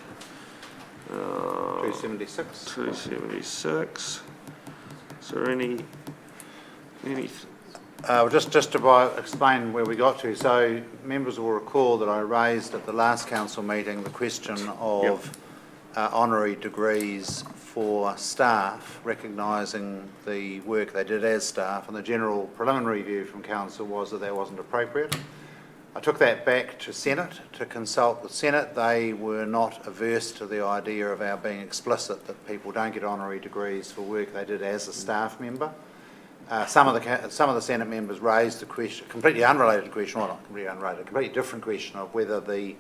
276. 276. Is there any Just to explain where we got to, so members will recall that I raised at the last council meeting the question of honorary degrees for staff, recognising the work they did as staff, and the general preliminary view from council was that wasn't appropriate. I took that back to Senate to consult with Senate. They were not averse to the idea of our being explicit that people don't get honorary degrees for work they did as a staff member. Some of the Senate members raised the question, completely unrelated question, well not completely unrelated, a completely different question of whether the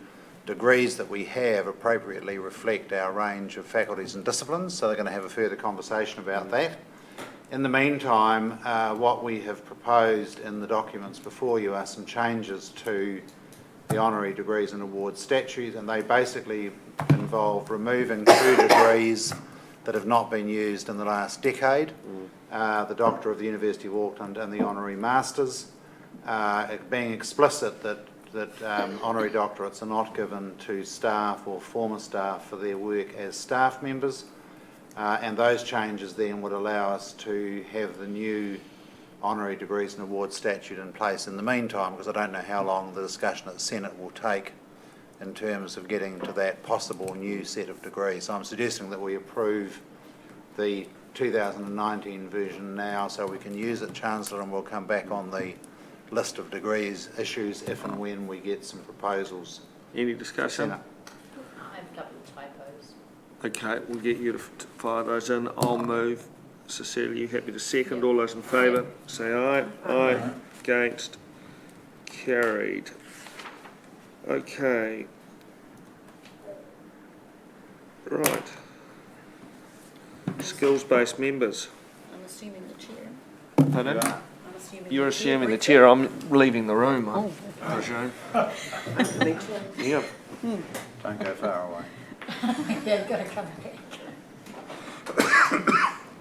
degrees that we have appropriately reflect our range of faculties and disciplines, so they're going to have a further conversation about that. In the meantime, what we have proposed in the documents before you are some changes to the honorary degrees and awards statute, and they basically involve removing 2 degrees that have not been used in the last decade, the Doctor of the University of Auckland and the Honorary Masters, being explicit that honorary doctorates are not given to staff or former staff for their work as staff members, and those changes then would allow us to have the new honorary degrees and awards statute in place in the meantime, because I don't know how long the discussion at the Senate will take in terms of getting to that possible new set of degrees. So I'm suggesting that we approve the 2019 version now so we can use it, Chancellor, and we'll come back on the list of degrees issues if and when we get some proposals. Any discussion? I have a couple of typos. Okay, we'll get you to fire those in. I'll move. Cecilia, you happy to second? All those in favour, say aye. Aye. Against? Carried. Okay. Right. Skills-based members. I'm assuming the chair. Pardon? I'm assuming You're the assuming the chair. I'm leaving the room, I presume. Yep. Don't go far away. Yeah, got to come back.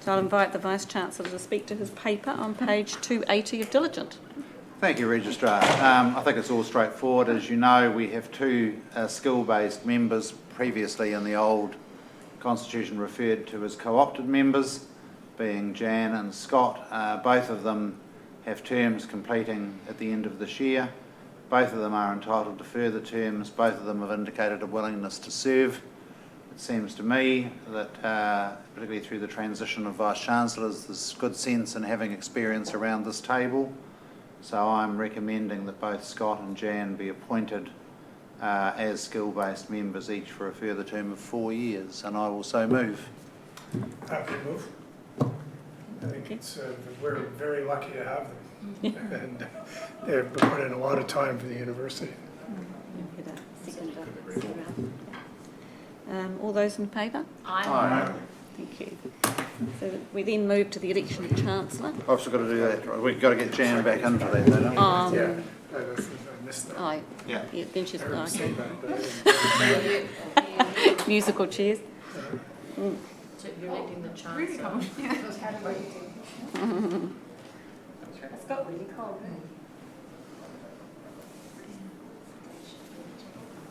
So I'll invite the Vice-Chancellor to speak to his paper on page 280 of Diligent. Thank you, Registrar. I think it's all straightforward. As you know, we have 2 skill-based members previously in the old constitution referred to as co-opted members, being Jan and Scott. Both of them have terms completing at the end of this year. Both of them are entitled to further terms. Both of them have indicated a willingness to serve. It seems to me that, particularly through the transition of Vice-Chancellors, there's good sense in having experience around this table. So I'm recommending that both Scott and Jan be appointed as skill-based members, each for a further term of 4 years, and I will so move. Happy to move. I think it's, we're very lucky to have them. And they've put in a lot of time for the university. All those in favour? Aye. Thank you. So we then move to the election of Chancellor. I've also got to do that. We've got to get Jan back in for that, don't we? Yeah, I missed that. Oh, Yeah. then she's I okay. said that, but I didn't- Musical chairs. So you're electing the Chancellor. It's got really cold.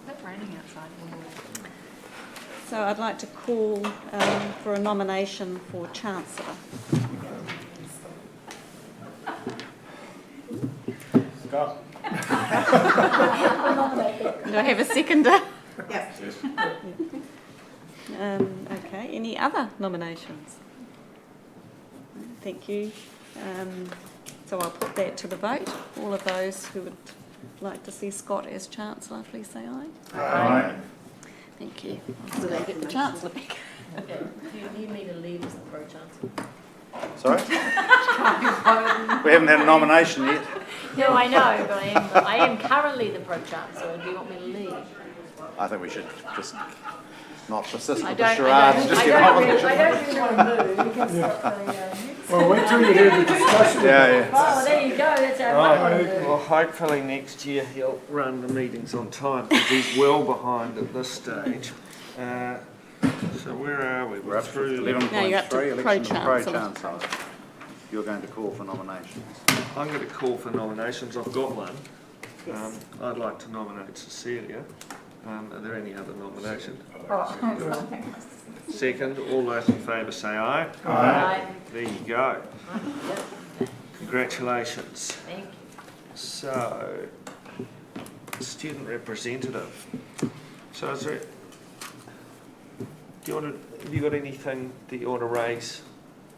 It's raining outside. So I'd like to call for a nomination for Chancellor. Scott. Do I have a seconder? Yes. Okay, any other nominations? Thank you. So I'll put that to the vote. All of those who would like to see Scott as Chancellor, please say aye. Aye. Thank you. So they get the Chancellor back. Okay. Do you need me to leave as the Pro-Chancellor? Sorry? We haven't had a nomination yet. No, I know, but I am currently the Pro-Chancellor. Do you want me to leave? I think we should just not persist I with the don't, charades, just get on with it. I don't really want to move. You can stop the Well, wait till you hear the discussion. Oh, there you go, that's our Well, hopefully next year he'll run the meetings on time, because he's well behind at this stage. So where are we? We're up to through 11.3, election of Pro-Chancellor. Pro-Chancellor. You're going to call for nominations. I'm going to call for nominations. I've got one. I'd like to nominate Cecilia. Are there any other nominations? Second, all those in favour say aye. Aye. There you go. Congratulations. Thank you. So, student representative. So is there, have you got anything that you want to raise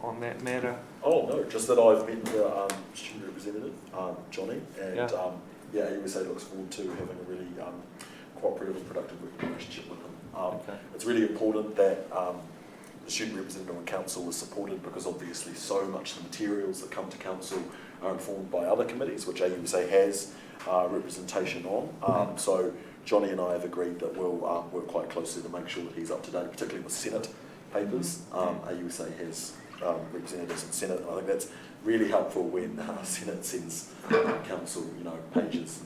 on that matter? Oh, no, just that I've met the student representative, Johnny, and AUSA looks forward to having a really cooperative and productive working relationship with him. It's really important that the student representative on council is supported, because obviously so much of the materials that come to council are informed by other committees, which AUSA has representation on. So Johnny and I have agreed that we'll work quite closely to make sure that he's up to date, particularly with Senate papers. AUSA has representatives in Senate, and I think that's really helpful when Senate sends council, pages.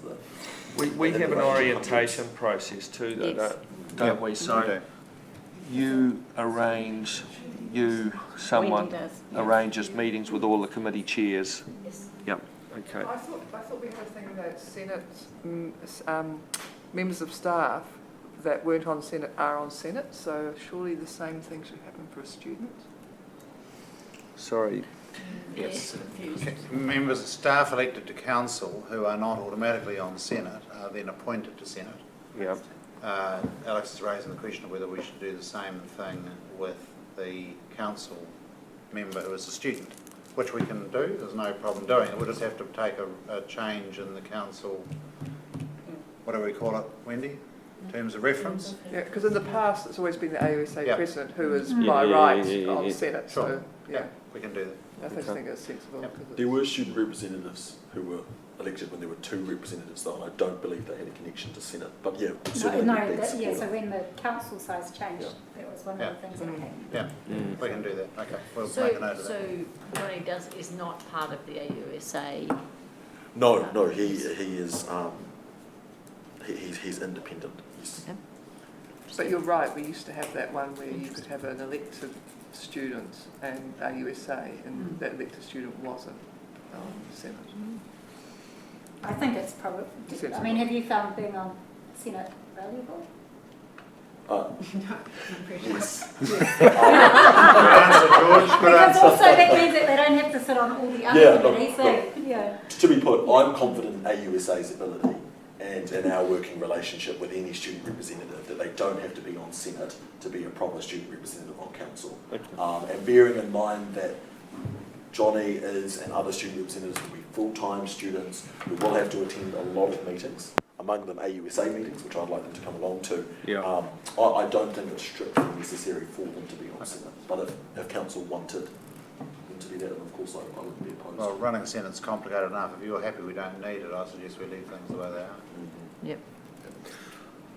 We have an orientation process too, though, Yes. don't we? So someone Wendy does, arranges meetings with all the committee chairs. Yes. Yep. Okay. I thought we had a thing that Senate members of staff that weren't on Senate are on Senate, so surely the same thing should happen for a student? Sorry. Yes. Members of staff elected to council who are not automatically on Senate are then appointed to Senate. Yep. Alex is raising the question of whether we should do the same thing with the council member who is a student, which we can do. There's no problem doing it. We'll just have to take a change in the council, what do we call it, Wendy, in terms of reference? Yeah, because in the past it's always been the AUSA Yeah. president who is by right on Senate, Sure. so yeah, We can do that. I think it's sensible. Yep. 'Cause There it's- were student representatives who were elected when there were two representatives, though, and I don't believe they had a connection to Senate. But yeah, certainly No, we'd be so supportive. when the council size changed, that was one of the things that came. Yeah, we can do that. Okay, we'll So, make a note of that. so Johnny is not part of the AUSA. No, he is he's independent. Yes. Okay. But you're right, we used to have that one where you could have an elected student and AUSA, and that elected student wasn't on Senate. I think it's probably, I mean, have you found being on Senate valuable? Yes. Good answer, George. Good Because answer. also that means that they don't have to sit on all the other committees, so, yeah. To be put, I'm confident in AUSA's ability and in our working relationship with any student representative that they don't have to be on Senate to be a proper student representative on council. And bearing in mind that Johnny is and other student representatives will be full-time students who will have to attend a lot of meetings, among them AUSA meetings, which I'd like them to come along to. I don't think it's strictly necessary for them to be on Senate, but if council wanted them to be that, then of course I wouldn't be opposed. Well, running Senate's complicated enough. If you're happy we don't need it, I suggest we leave things the way they are. Yep.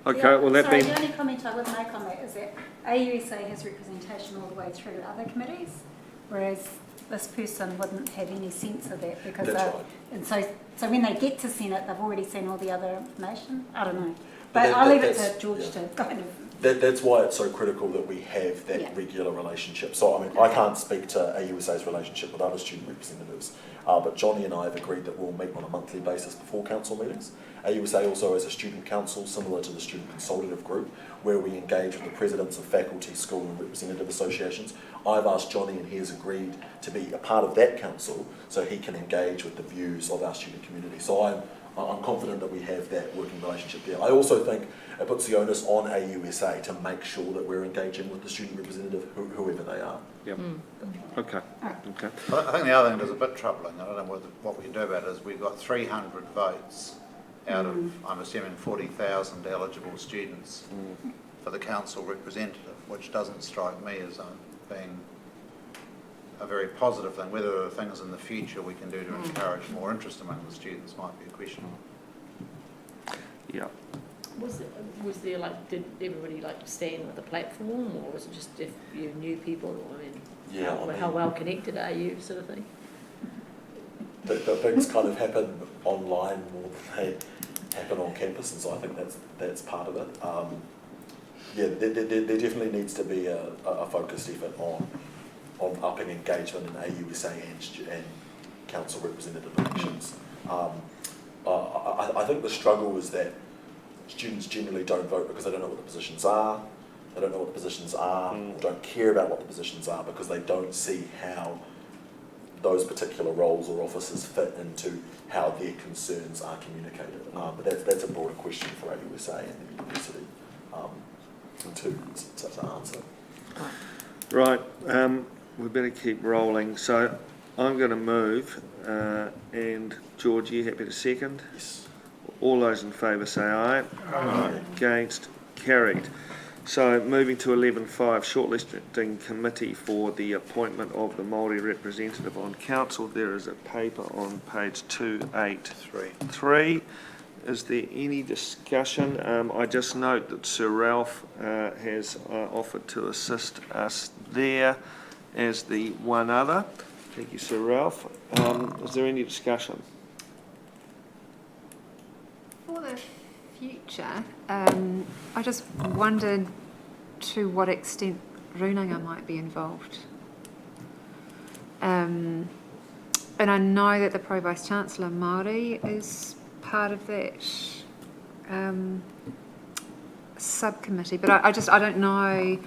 Okay, Yeah, well that sorry, being... the only comment I would make on that is that AUSA has representation all the way through other committees, whereas this person wouldn't have any sense of that because That's right. and so when they get to Senate, they've already seen all the other information. I don't know, But but I'll leave it that's- to George yeah. to kind of. That's why it's so critical that we have that Yeah. regular relationship. So, I mean, I can't speak to AUSA's relationship with other student representatives, but Johnny and I have agreed that we'll meet on a monthly basis before council meetings. AUSA also has a student council similar to the student consultative group, where we engage with the presidents of faculty, school and representative associations. I've asked Johnny and he has agreed to be a part of that council so he can engage with the views of our student community. So I'm confident that we have that working relationship there. I also think it puts the onus on AUSA to make sure that we're engaging with the student representative, whoever they are. Yep. Okay. Okay. I think the other thing that's a bit troubling, I don't know what we can do about it, is we've got 300 votes out of, I'm assuming, 40,000 eligible students for the council representative, which doesn't strike me as being a very positive thing. Whether there are things in the future we can do to encourage more interest among the students might be a question. Yeah. Was there like, did everybody like stand with the platform, or was it just if you knew people? I mean, how well connected are you, sort of thing? The things kind of happen online more than they happen on campus, and so I think that's part of it. There definitely needs to be a focused effort on upping engagement in AUSA and council representative elections. I think the struggle is that students generally don't vote because they don't know what the positions are. They don't know what the positions are, or don't care about what the positions are because they don't see how those particular roles or offices fit into how their concerns are communicated. But that's a broader question for AUSA and the university to answer. Right, we better keep rolling. So I'm going to move, and George, you happy to second? Yes. All those in favour say aye. Aye. Against, carried. So moving to 11.5, shortlisting committee for the appointment of the Maori representative on council. There is a paper on page 283. Is there any discussion? I just note that Sir Ralph has offered to assist us there as the one other. Thank you, Sir Ralph. Is there any discussion? For the future, I just wondered to what extent Runanga might be involved. And I know that the Pro Vice Chancellor Maori is part of that subcommittee, but I don't know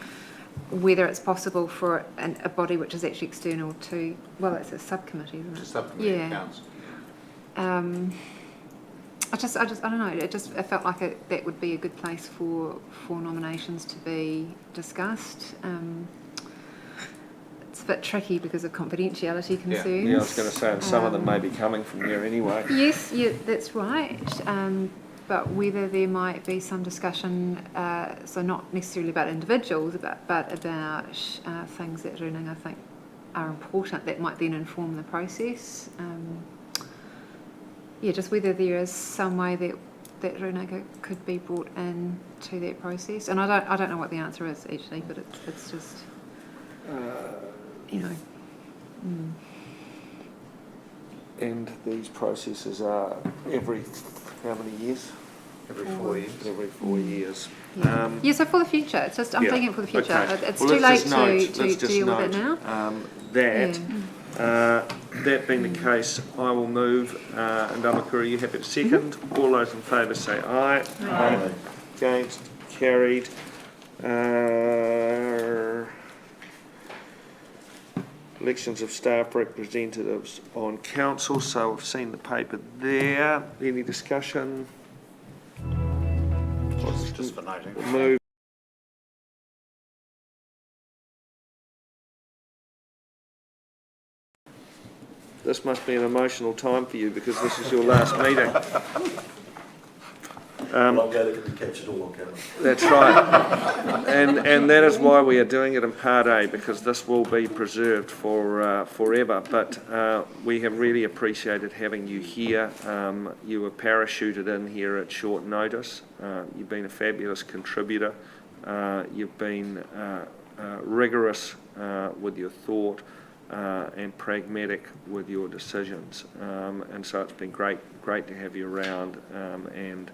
whether it's possible for a body which is actually external to, well, it's a subcommittee, isn't it? It's a subcommittee of council. I don't know. It felt like that would be a good place for nominations to be discussed. It's a bit tricky because of confidentiality concerns. Yeah, I was going to say, and some of them may be coming from there anyway. Yes, yeah, that's right. But whether there might be some discussion, so not necessarily about individuals, but about things that Runanga think are important that might then inform the process. Just whether there is some way that Runanga could be brought in to that process, and I don't know what the answer is actually, but it's just And these processes are every how many years? Every 4 years. Every 4 years. Yeah. So for the future, it's just I'm thinking for the future. Okay. It's Well, too late let's to deal with it now. That being the case, I will move, and Amakura, are you happy to second? All those in favour say aye. Aye. Against, carried. Elections of staff representatives on council, so I've seen the paper there. Any discussion? Just for noting. Move. This must be an emotional time for you because this is your last meeting. Well, I'm glad it can be captured all on camera. That's right. And that is why we are doing it in Part A, because this will be preserved for forever. But we have really appreciated having you here. You were parachuted in here at short notice. You've been a fabulous contributor. You've been rigorous with your thought and pragmatic with your decisions. And so it's been great to have you around, and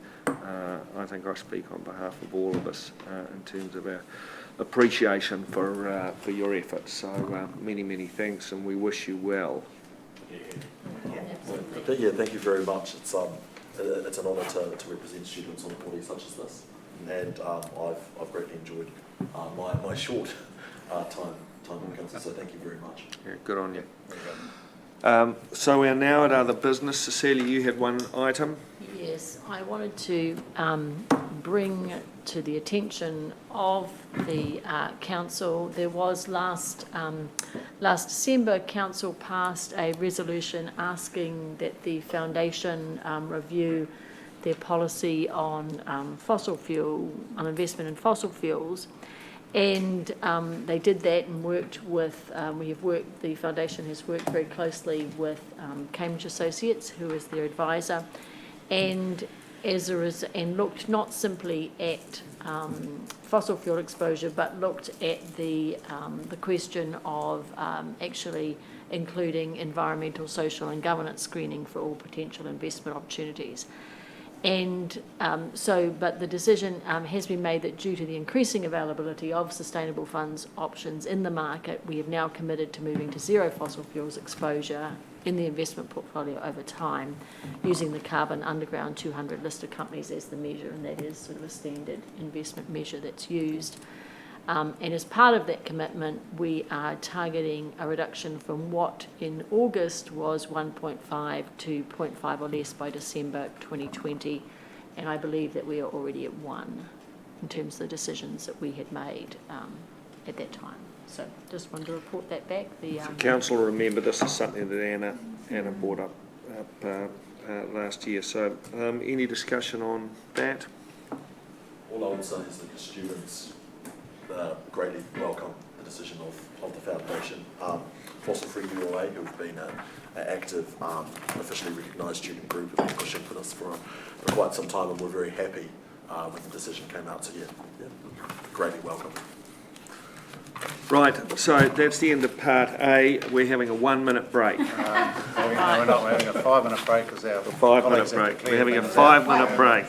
I think I speak on behalf of all of us in terms of our appreciation for your efforts. So many thanks, and we wish you well. Yeah, thank you very much. It's an honour to represent students on a body such as this, and I've greatly enjoyed my short time on council. So thank you very much. Yeah, good on you. So we are now at other business. Cecilia, you had one item. Yes, I wanted to bring to the attention of the council. There was last December, council passed a resolution asking that the foundation review their policy on fossil fuel, on investment in fossil fuels. And they did that and worked with, the foundation has worked very closely with Cambridge Associates, who is their advisor, and and looked not simply at fossil fuel exposure, but looked at the question of actually including environmental, social and governance screening for all potential investment opportunities. And but the decision has been made that due to the increasing availability of sustainable funds options in the market, we have now committed to moving to zero fossil fuels exposure in the investment portfolio over time, using the Carbon Underground 200 listed companies as the measure, and that is sort of a standard investment measure that's used. And as part of that commitment, we are targeting a reduction from what in August was 1.5 to 0.5 or less by December 2020. And I believe that we are already at 1 in terms of the decisions that we had made at that time. So just wanted to report that back. Councillor, remember this is something that Anna brought up last year. So any discussion on that? All I would say is that the students greatly welcome the decision of the Foundation. Fossil Free UOA, who've been an active, officially recognised student group, have been pushing for this for quite some time, and we're very happy when the decision came out. So yeah, greatly welcome. Right, so that's the end of part A. We're having a 1 minute break. We're not, we're having a 5 minute break because our 5 minute break. We're having a 5 minute break.